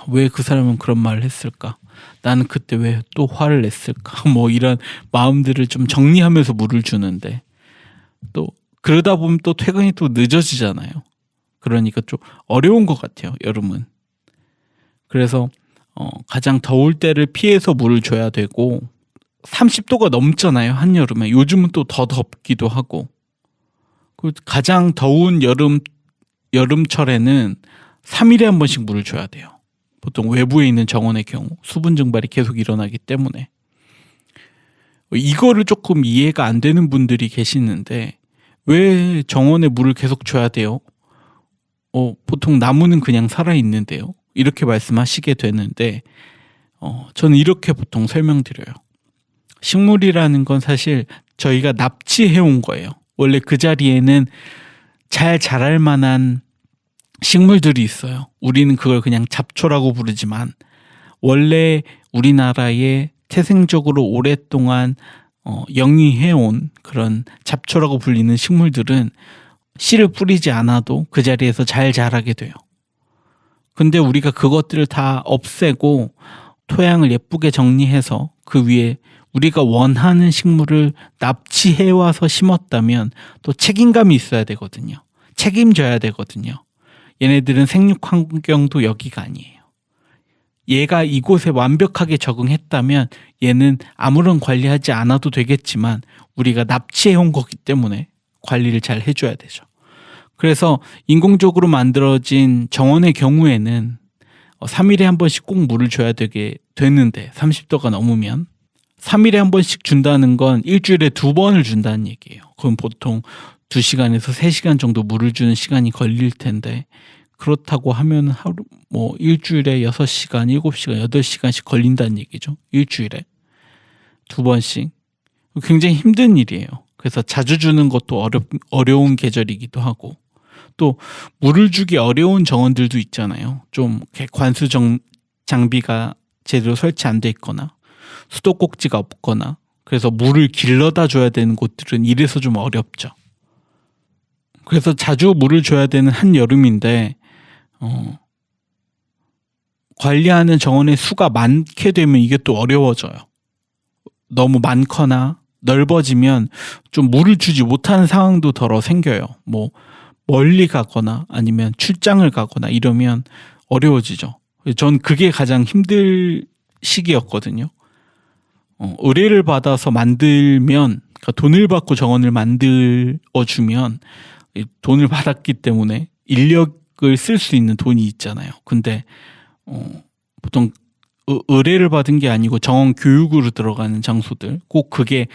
왜 그 사람은 그런 말을 했을까? 나는 그때 왜 또 화를 냈을까? 뭐 이런 마음들을 좀 정리하면서 물을 주는데, 또 그러다 보면 또 퇴근이 또 늦어지잖아요. 그러니까 좀 어려운 것 같아요, 여름은. 그래서 가장 더울 때를 피해서 물을 줘야 되고, 30도가 넘잖아요, 한여름에. 요즘은 또 더 덥기도 하고. 가장 더운 여름철에는 3일에 한 번씩 물을 줘야 돼요. 보통 외부에 있는 정원의 경우 수분 증발이 계속 일어나기 때문에. 이거를 조금 이해가 안 되는 분들이 계시는데, 왜 정원에 물을 계속 줘야 돼요? 보통 나무는 그냥 살아있는데요. 이렇게 말씀하시게 되는데, 저는 이렇게 보통 설명드려요. 식물이라는 건 사실 저희가 납치해온 거예요. 원래 그 자리에는 잘 자랄 만한 식물들이 있어요. 우리는 그걸 그냥 잡초라고 부르지만, 원래 우리나라에 태생적으로 오랫동안 영위해온 그런 잡초라고 불리는 식물들은 씨를 뿌리지 않아도 그 자리에서 잘 자라게 돼요. 근데 우리가 그것들을 다 없애고 토양을 예쁘게 정리해서 그 위에 우리가 원하는 식물을 납치해와서 심었다면 또 책임감이 있어야 되거든요. 책임져야 되거든요. 얘네들은 생육 환경도 여기가 아니에요. 얘가 이곳에 완벽하게 적응했다면 얘는 아무런 관리하지 않아도 되겠지만 우리가 납치해온 거기 때문에 관리를 잘 해줘야 되죠. 그래서 인공적으로 만들어진 정원의 경우에는 3일에 한 번씩 꼭 물을 줘야 되는데 30도가 넘으면 3일에 한 번씩 준다는 건 일주일에 2번을 준다는 얘기예요. 그럼 보통 2시간에서 3시간 정도 물을 주는 시간이 걸릴 텐데, 그렇다고 하면 하루 뭐 일주일에 6시간, 7시간, 8시간씩 걸린다는 얘기죠. 일주일에 2번씩. 굉장히 힘든 일이에요. 그래서 자주 주는 것도 어려운 계절이기도 하고, 또 물을 주기 어려운 정원들도 있잖아요. 좀 관수 장비가 제대로 설치 안 돼 있거나 수도꼭지가 없거나, 그래서 물을 길러다 줘야 되는 곳들은 이래서 좀 어렵죠. 그래서 자주 물을 줘야 되는 한여름인데 관리하는 정원의 수가 많게 되면 이게 또 어려워져요. 너무 많거나 넓어지면 좀 물을 주지 못하는 상황도 덜어 생겨요. 뭐 멀리 가거나 아니면 출장을 가거나 이러면 어려워지죠. 전 그게 가장 힘들 시기였거든요. 의뢰를 받아서 만들면, 그러니까 돈을 받고 정원을 만들어주면 돈을 받았기 때문에 인력을 쓸 수 있는 돈이 있잖아요. 근데 보통 의뢰를 받은 게 아니고 정원 교육으로 들어가는 장소들, 꼭 그게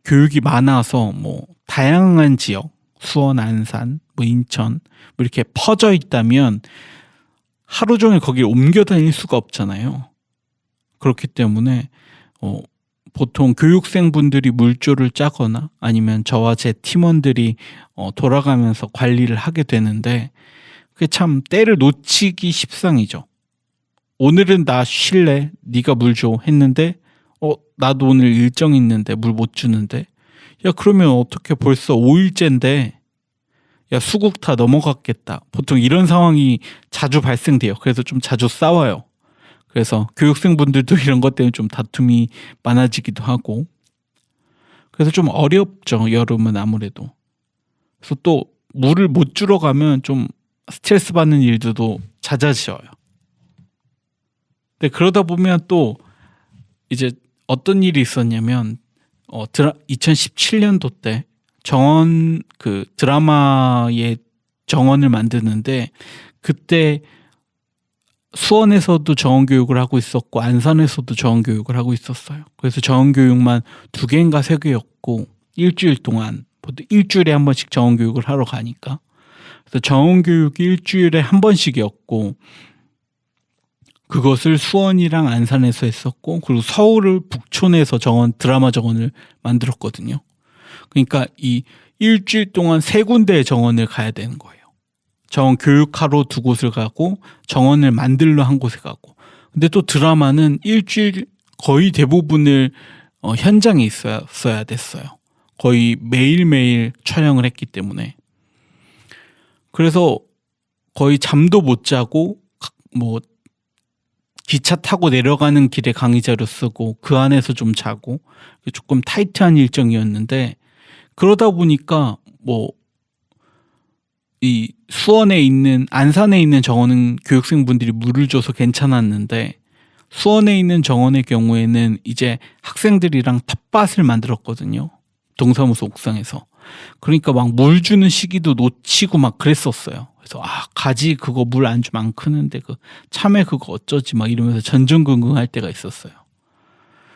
교육이 많아서 뭐 다양한 지역, 수원, 안산, 뭐 인천 뭐 이렇게 퍼져 있다면 하루 종일 거기를 옮겨 다닐 수가 없잖아요. 그렇기 때문에 보통 교육생분들이 물조를 짜거나 아니면 저와 제 팀원들이 돌아가면서 관리를 하게 되는데, 그게 참 때를 놓치기 십상이죠. 오늘은 나 쉴래, 네가 물 줘 했는데 나도 오늘 일정 있는데 물 못 주는데, 야 그러면 어떻게 벌써 5일째인데 야 수국 다 넘어갔겠다. 보통 이런 상황이 자주 발생돼요. 그래서 좀 자주 싸워요. 그래서 교육생분들도 이런 것 때문에 좀 다툼이 많아지기도 하고, 그래서 좀 어렵죠, 여름은 아무래도. 그래서 또 물을 못 주러 가면 좀 스트레스 받는 일들도 잦아져요. 근데 그러다 보면 또 이제 어떤 일이 있었냐면 2017년도 때 정원 그 드라마의 정원을 만드는데, 그때 수원에서도 정원 교육을 하고 있었고 안산에서도 정원 교육을 하고 있었어요. 그래서 정원 교육만 2개인가 3개였고 일주일 동안 보통 일주일에 한 번씩 정원 교육을 하러 가니까, 그래서 정원 교육이 일주일에 한 번씩이었고 그것을 수원이랑 안산에서 했었고, 그리고 서울을 북촌에서 드라마 정원을 만들었거든요. 그러니까 이 일주일 동안 3군데의 정원을 가야 되는 거예요. 정원 교육하러 2곳을 가고 정원을 만들러 한 곳에 가고. 근데 또 드라마는 일주일 거의 대부분을 현장에 있어야 됐어요. 거의 매일매일 촬영을 했기 때문에. 그래서 거의 잠도 못 자고 뭐 기차 타고 내려가는 길에 강의자료 쓰고 그 안에서 좀 자고, 조금 타이트한 일정이었는데, 그러다 보니까 뭐 이 수원에 있는 안산에 있는 정원은 교육생분들이 물을 줘서 괜찮았는데, 수원에 있는 정원의 경우에는 이제 학생들이랑 텃밭을 만들었거든요. 동사무소 옥상에서. 그러니까 막 물 주는 시기도 놓치고 막 그랬었어요. 그래서 가지 그거 물 안 주면 안 크는데 그 참외 그거 어쩌지 막 이러면서 전전긍긍할 때가 있었어요.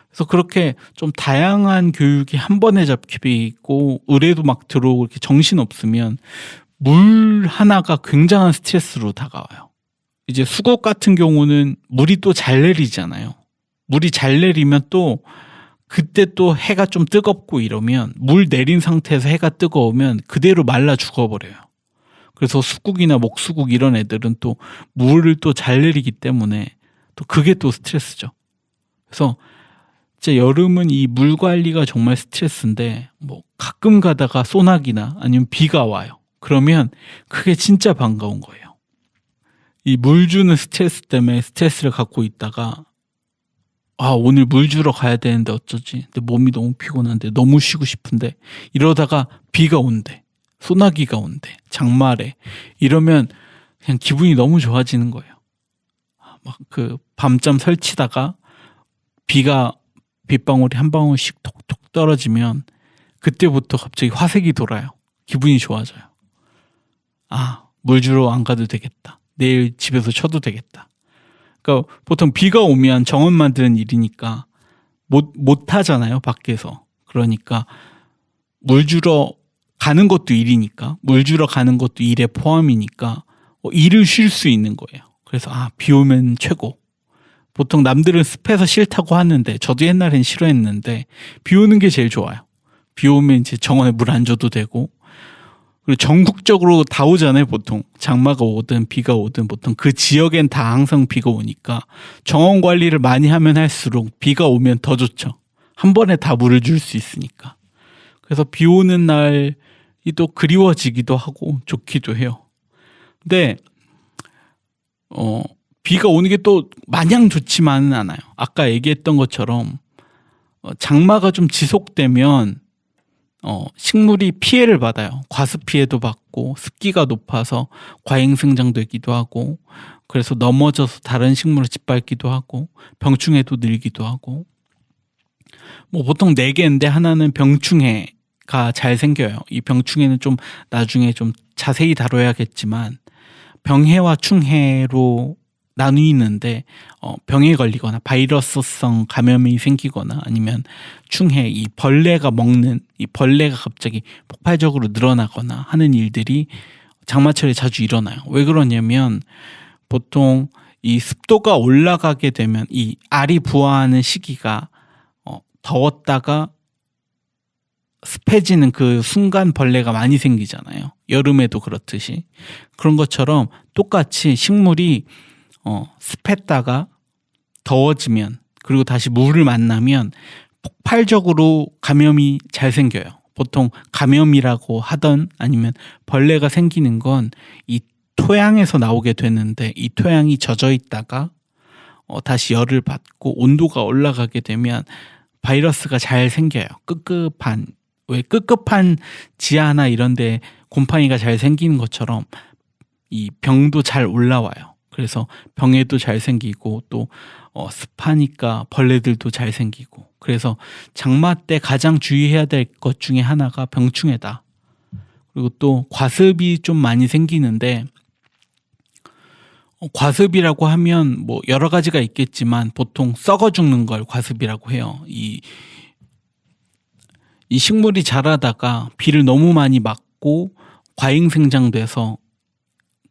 그래서 그렇게 좀 다양한 교육이 한 번에 잡히고 의뢰도 막 들어오고 이렇게 정신 없으면 물 하나가 굉장한 스트레스로 다가와요. 이제 수국 같은 경우는 물이 또 잘 내리잖아요. 물이 잘 내리면 또 그때 또 해가 좀 뜨겁고 이러면, 물 내린 상태에서 해가 뜨거우면 그대로 말라 죽어버려요. 그래서 수국이나 목수국 이런 애들은 또 물을 또 잘 내리기 때문에 또 그게 또 스트레스죠. 그래서 진짜 여름은 이 물 관리가 정말 스트레스인데, 뭐 가끔 가다가 소나기나 아니면 비가 와요. 그러면 그게 진짜 반가운 거예요. 이 물 주는 스트레스 때문에 스트레스를 갖고 있다가 오늘 물 주러 가야 되는데 어쩌지? 근데 몸이 너무 피곤한데 너무 쉬고 싶은데, 이러다가 비가 온대, 소나기가 온대, 장마래, 이러면 그냥 기분이 너무 좋아지는 거예요. 막 그 밤잠 설치다가 빗방울이 한 방울씩 톡톡 떨어지면 그때부터 갑자기 화색이 돌아요. 기분이 좋아져요. 물 주러 안 가도 되겠다. 내일 집에서 쉬어도 되겠다. 그러니까 보통 비가 오면 정원 만드는 일이니까 못 하잖아요, 밖에서. 그러니까 물 주러 가는 것도 일이니까, 물 주러 가는 것도 일에 포함이니까 일을 쉴 수 있는 거예요. 그래서 비 오면 최고. 보통 남들은 습해서 싫다고 하는데 저도 옛날엔 싫어했는데 비 오는 게 제일 좋아요. 비 오면 이제 정원에 물 안 줘도 되고, 그리고 전국적으로 다 오잖아요. 보통 장마가 오든 비가 오든 보통 그 지역엔 다 항상 비가 오니까 정원 관리를 많이 하면 할수록 비가 오면 더 좋죠. 한 번에 다 물을 줄 수 있으니까. 그래서 비 오는 날이 또 그리워지기도 하고 좋기도 해요. 근데 비가 오는 게 또 마냥 좋지만은 않아요. 아까 얘기했던 것처럼 장마가 좀 지속되면 식물이 피해를 받아요. 과습 피해도 받고 습기가 높아서 과잉생장되기도 하고, 그래서 넘어져서 다른 식물을 짓밟기도 하고 병충해도 늘기도 하고. 뭐 보통 4개인데 하나는 병충해가 잘 생겨요. 이 병충해는 좀 나중에 좀 자세히 다뤄야겠지만 병해와 충해로 나뉘는데, 병에 걸리거나 바이러스성 감염이 생기거나 아니면 충해, 이 벌레가 먹는 이 벌레가 갑자기 폭발적으로 늘어나거나 하는 일들이 장마철에 자주 일어나요. 왜 그러냐면 보통 이 습도가 올라가게 되면 이 알이 부화하는 시기가 더웠다가 습해지는 그 순간 벌레가 많이 생기잖아요. 여름에도 그렇듯이. 그런 것처럼 똑같이 식물이 습했다가 더워지면, 그리고 다시 물을 만나면 폭발적으로 감염이 잘 생겨요. 보통 감염이라고 하던 아니면 벌레가 생기는 건 이 토양에서 나오게 되는데, 이 토양이 젖어 있다가 다시 열을 받고 온도가 올라가게 되면 바이러스가 잘 생겨요. 끄급한 지하나 이런 데 곰팡이가 잘 생기는 것처럼 이 병도 잘 올라와요. 그래서 병에도 잘 생기고 또 습하니까 벌레들도 잘 생기고. 그래서 장마 때 가장 주의해야 될 것 중에 하나가 병충해다. 그리고 또 과습이 좀 많이 생기는데, 과습이라고 하면 뭐 여러 가지가 있겠지만 보통 썩어 죽는 걸 과습이라고 해요. 이 식물이 자라다가 비를 너무 많이 맞고 과잉 생장돼서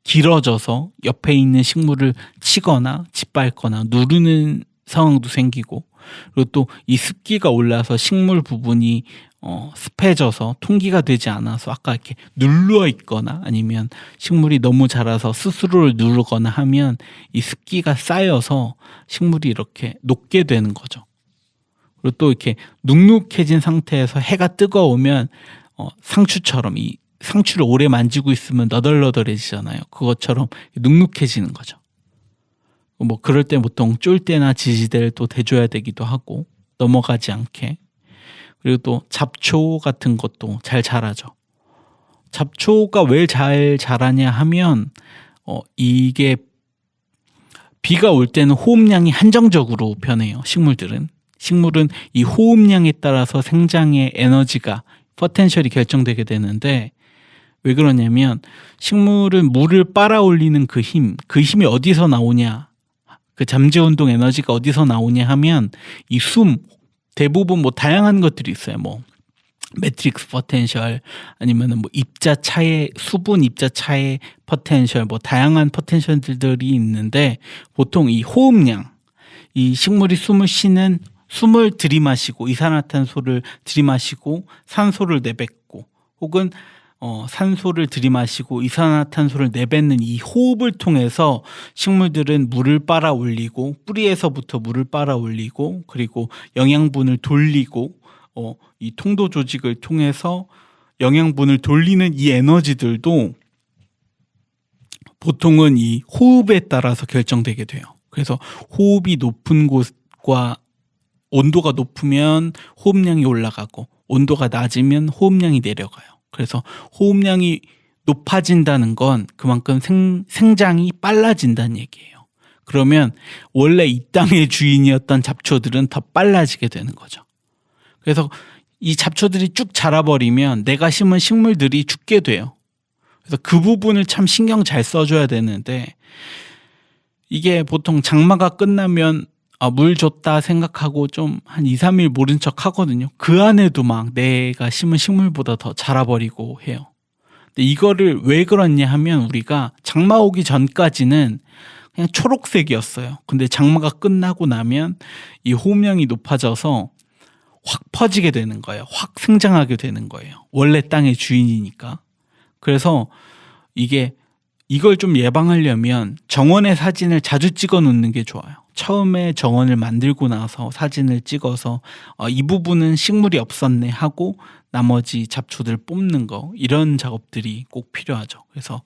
길어져서 옆에 있는 식물을 치거나 짓밟거나 누르는 상황도 생기고, 그리고 또 이 습기가 올라서 식물 부분이 습해져서 통기가 되지 않아서 아까 이렇게 눌러 있거나 아니면 식물이 너무 자라서 스스로를 누르거나 하면 이 습기가 쌓여서 식물이 이렇게 녹게 되는 거죠. 그리고 또 이렇게 눅눅해진 상태에서 해가 뜨거우면 상추처럼 이 상추를 오래 만지고 있으면 너덜너덜해지잖아요. 그것처럼 눅눅해지는 거죠. 뭐 그럴 때 보통 쫄대나 지지대를 또 대줘야 되기도 하고, 넘어가지 않게. 그리고 또 잡초 같은 것도 잘 자라죠. 잡초가 왜 잘 자라냐 하면 이게 비가 올 때는 호흡량이 한정적으로 변해요. 식물은 이 호흡량에 따라서 생장의 에너지가 포텐셜이 결정되게 되는데, 왜 그러냐면 식물은 물을 빨아올리는 그 힘이 어디서 나오냐, 그 잠재운동 에너지가 어디서 나오냐 하면 이 대부분 뭐 다양한 것들이 있어요. 뭐 매트릭스 포텐셜 아니면은 뭐 수분 입자차의 포텐셜, 뭐 다양한 포텐셜들이 있는데, 보통 이 호흡량, 이 식물이 숨을 들이마시고 이산화탄소를 들이마시고 산소를 내뱉고, 혹은 산소를 들이마시고 이산화탄소를 내뱉는 이 호흡을 통해서 식물들은 물을 빨아올리고, 뿌리에서부터 물을 빨아올리고, 그리고 영양분을 돌리고, 이 통도 조직을 통해서 영양분을 돌리는 이 에너지들도 보통은 이 호흡에 따라서 결정되게 돼요. 그래서 호흡이 높은 곳과 온도가 높으면 호흡량이 올라가고, 온도가 낮으면 호흡량이 내려가요. 그래서 호흡량이 높아진다는 건 그만큼 생장이 빨라진다는 얘기예요. 그러면 원래 이 땅의 주인이었던 잡초들은 더 빨라지게 되는 거죠. 그래서 이 잡초들이 쭉 자라버리면 내가 심은 식물들이 죽게 돼요. 그래서 그 부분을 참 신경 잘 써줘야 되는데, 이게 보통 장마가 끝나면 물 줬다 생각하고 좀 한 2, 3일 모른 척 하거든요. 그 안에도 막 내가 심은 식물보다 더 자라버리고 해요. 근데 이거를 왜 그렇냐 하면 우리가 장마 오기 전까지는 그냥 초록색이었어요. 근데 장마가 끝나고 나면 이 호흡량이 높아져서 확 퍼지게 되는 거예요. 확 생장하게 되는 거예요. 원래 땅의 주인이니까. 그래서 이걸 좀 예방하려면 정원의 사진을 자주 찍어 놓는 게 좋아요. 처음에 정원을 만들고 나서 사진을 찍어서 이 부분은 식물이 없었네 하고 나머지 잡초들 뽑는 거, 이런 작업들이 꼭 필요하죠. 그래서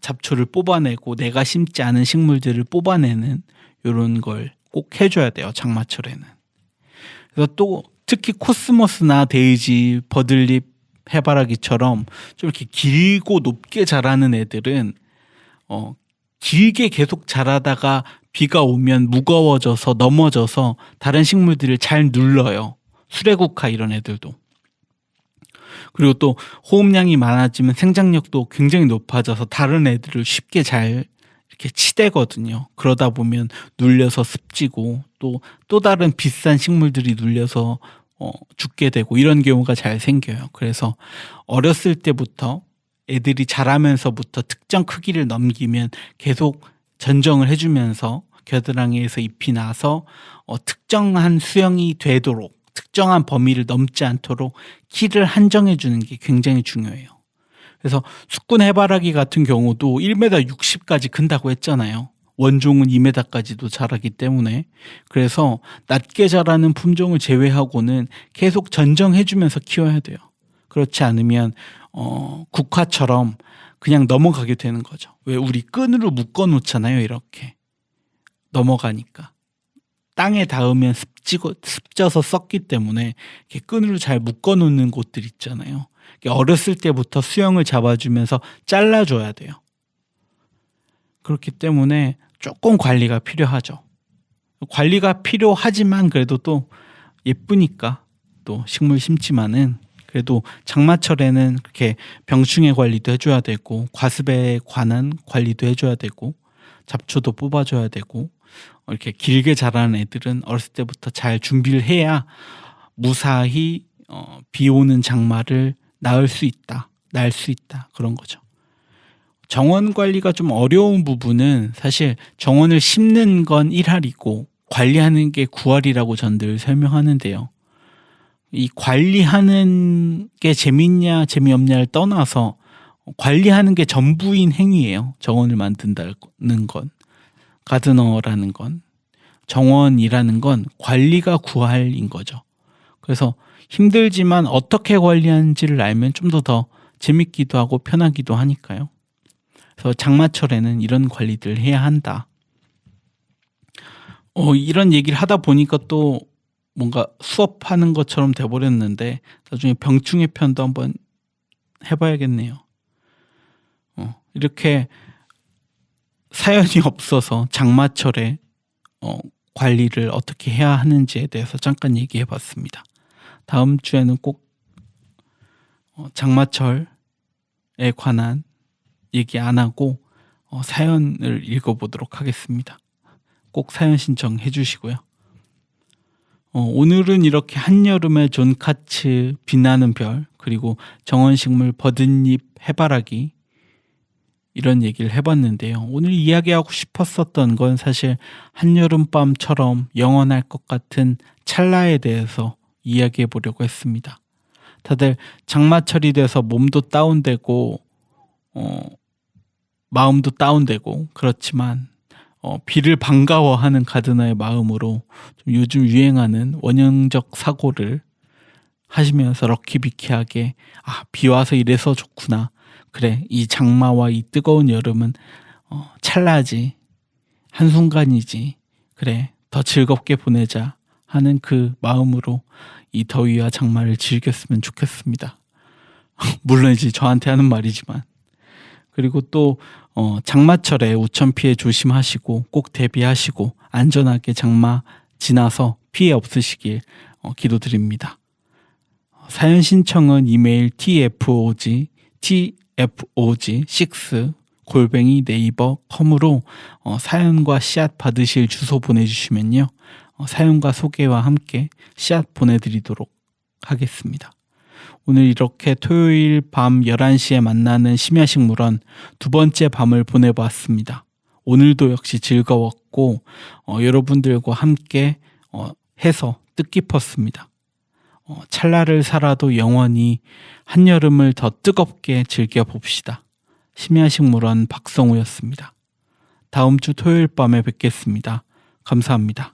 잡초를 뽑아내고 내가 심지 않은 식물들을 뽑아내는 이런 걸 꼭 해줘야 돼요. 장마철에는. 그래서 또 특히 코스모스나 데이지, 버들잎, 해바라기처럼 좀 이렇게 길고 높게 자라는 애들은 길게 계속 자라다가 비가 오면 무거워져서 넘어져서 다른 식물들을 잘 눌러요. 수레국화 이런 애들도. 그리고 또 호흡량이 많아지면 생장력도 굉장히 높아져서 다른 애들을 쉽게 잘 이렇게 치대거든요. 그러다 보면 눌려서 습지고 또 다른 비싼 식물들이 눌려서 죽게 되고 이런 경우가 잘 생겨요. 그래서 어렸을 때부터 애들이 자라면서부터 특정 크기를 넘기면 계속 전정을 해주면서 겨드랑이에서 잎이 나서 특정한 수영이 되도록, 특정한 범위를 넘지 않도록 키를 한정해 주는 게 굉장히 중요해요. 그래서 숙군 해바라기 같은 경우도 1m 60까지 큰다고 했잖아요. 원종은 2m까지도 자라기 때문에. 그래서 낮게 자라는 품종을 제외하고는 계속 전정해주면서 키워야 돼요. 그렇지 않으면 국화처럼 그냥 넘어가게 되는 거죠. 왜 우리 끈으로 묶어 놓잖아요. 이렇게 넘어가니까 땅에 닿으면 습져서 썩기 때문에 이렇게 끈으로 잘 묶어 놓는 곳들 있잖아요. 어렸을 때부터 수영을 잡아주면서 잘라줘야 돼요. 그렇기 때문에 조금 관리가 필요하죠. 관리가 필요하지만 그래도 또 예쁘니까 또 식물 심지만은 그래도 장마철에는 그렇게 병충해 관리도 해줘야 되고 과습에 관한 관리도 해줘야 되고 잡초도 뽑아줘야 되고 이렇게 길게 자라는 애들은 어렸을 때부터 잘 준비를 해야 무사히 비 오는 장마를 낳을 수 있다, 날 수 있다, 그런 거죠. 정원 관리가 좀 어려운 부분은 사실 정원을 심는 건 1할이고 관리하는 게 9할이라고 전 늘 설명하는데요. 이 관리하는 게 재밌냐 재미없냐를 떠나서 관리하는 게 전부인 행위예요. 정원을 만든다는 건, 가드너라는 건, 정원이라는 건 관리가 9할인 거죠. 그래서 힘들지만 어떻게 관리하는지를 알면 좀 더 재밌기도 하고 편하기도 하니까요. 그래서 장마철에는 이런 관리들을 해야 한다. 이런 얘기를 하다 보니까 또 뭔가 수업하는 것처럼 돼버렸는데 나중에 병충해 편도 한번 해봐야겠네요. 이렇게 사연이 없어서 장마철에 관리를 어떻게 해야 하는지에 대해서 잠깐 얘기해봤습니다. 다음 주에는 꼭 장마철에 관한 얘기 안 하고 사연을 읽어보도록 하겠습니다. 꼭 사연 신청해 주시고요. 오늘은 이렇게 한여름의 존카츠, 빛나는 별, 그리고 정원식물 버든잎 해바라기 이런 얘기를 해봤는데요. 오늘 이야기하고 싶었었던 건 사실 한여름밤처럼 영원할 것 같은 찰나에 대해서 이야기해 보려고 했습니다. 다들 장마철이 돼서 몸도 다운되고 마음도 다운되고 그렇지만 비를 반가워하는 가드너의 마음으로 좀 요즘 유행하는 원형적 사고를 하시면서 럭키비키하게 비 와서 이래서 좋구나. 그래, 이 장마와 이 뜨거운 여름은 찰나지, 한순간이지. 그래, 더 즐겁게 보내자 하는 그 마음으로 이 더위와 장마를 즐겼으면 좋겠습니다. 물론 이제 저한테 하는 말이지만. 그리고 또 장마철에 우천 피해 조심하시고 꼭 대비하시고 안전하게 장마 지나서 피해 없으시길 기도드립니다. 사연 신청은 이메일 tfog6 네이버.com으로 사연과 씨앗 받으실 주소 보내주시면요. 사연과 소개와 함께 씨앗 보내드리도록 하겠습니다. 오늘 이렇게 토요일 밤 11시에 만나는 심야식물원 두 번째 밤을 보내보았습니다. 오늘도 역시 즐거웠고 여러분들과 함께 해서 뜻깊었습니다. 찰나를 살아도 영원히 한여름을 더 뜨겁게 즐겨봅시다. 심야식물원 박성우였습니다. 다음 주 토요일 밤에 뵙겠습니다. 감사합니다.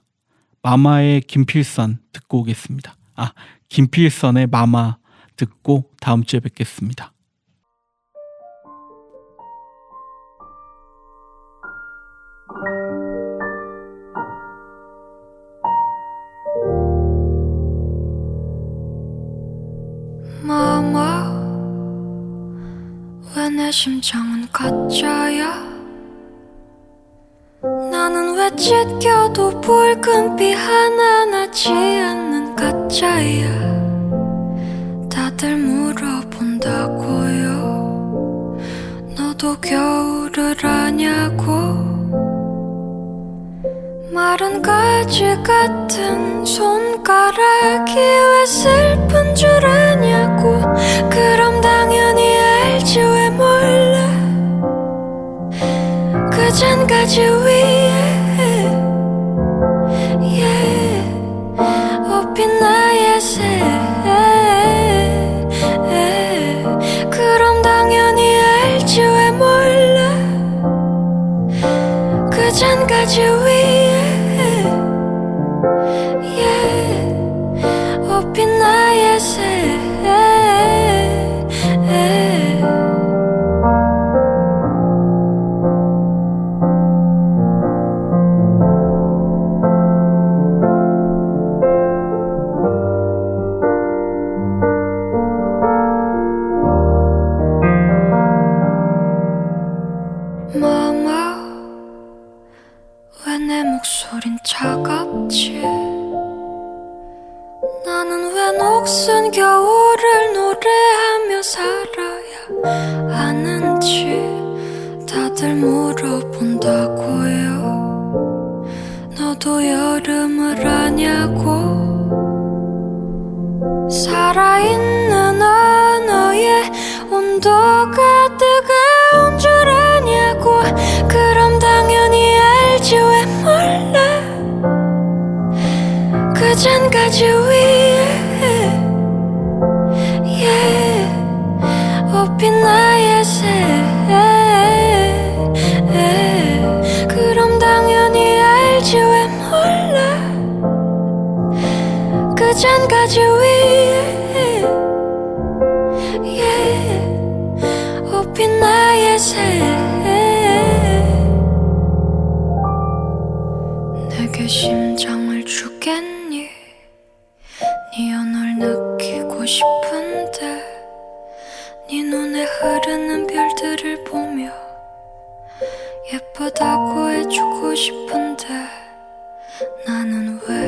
마마의 김필선 듣고 오겠습니다. 김필선의 마마 듣고 다음 주에 뵙겠습니다. 마마, 왜 내 심장은 가짜야? 나는 왜 찢겨도 붉은빛 하나 나지 않는 가짜야? 다들 물어본다고요. 너도 겨울을 아냐고? 마른 가지 같은 손가락이 왜 슬픈 줄 아냐고? 그럼 당연히 알지 왜 몰라? 그 잔가지 위에 업힌 나의 새. 그럼 당연히 알지 왜 몰라? 그 잔가지 위에 업힌 나의 새. 마마, 왜 내 목소린 차갑지? 나는 왜 녹슨 겨울을 노래하며 살아야 하는지 다들 물어본다고요. 너도 여름을 아냐고? 살아있는 언어에 온도가 뜨거운 줄 아냐고? 그럼 당연히 알지 왜 몰라? 그 잔가지 위에 업힌 나의 새. 그럼 당연히 알지 왜 몰라? 그 잔가지 위에 업힌 나의 새. 내게 심장을 주겠니? 네 연을 느끼고 싶은데 네 눈에 흐르는 별들을 보며 예쁘다고 해주고 싶은데 나는 왜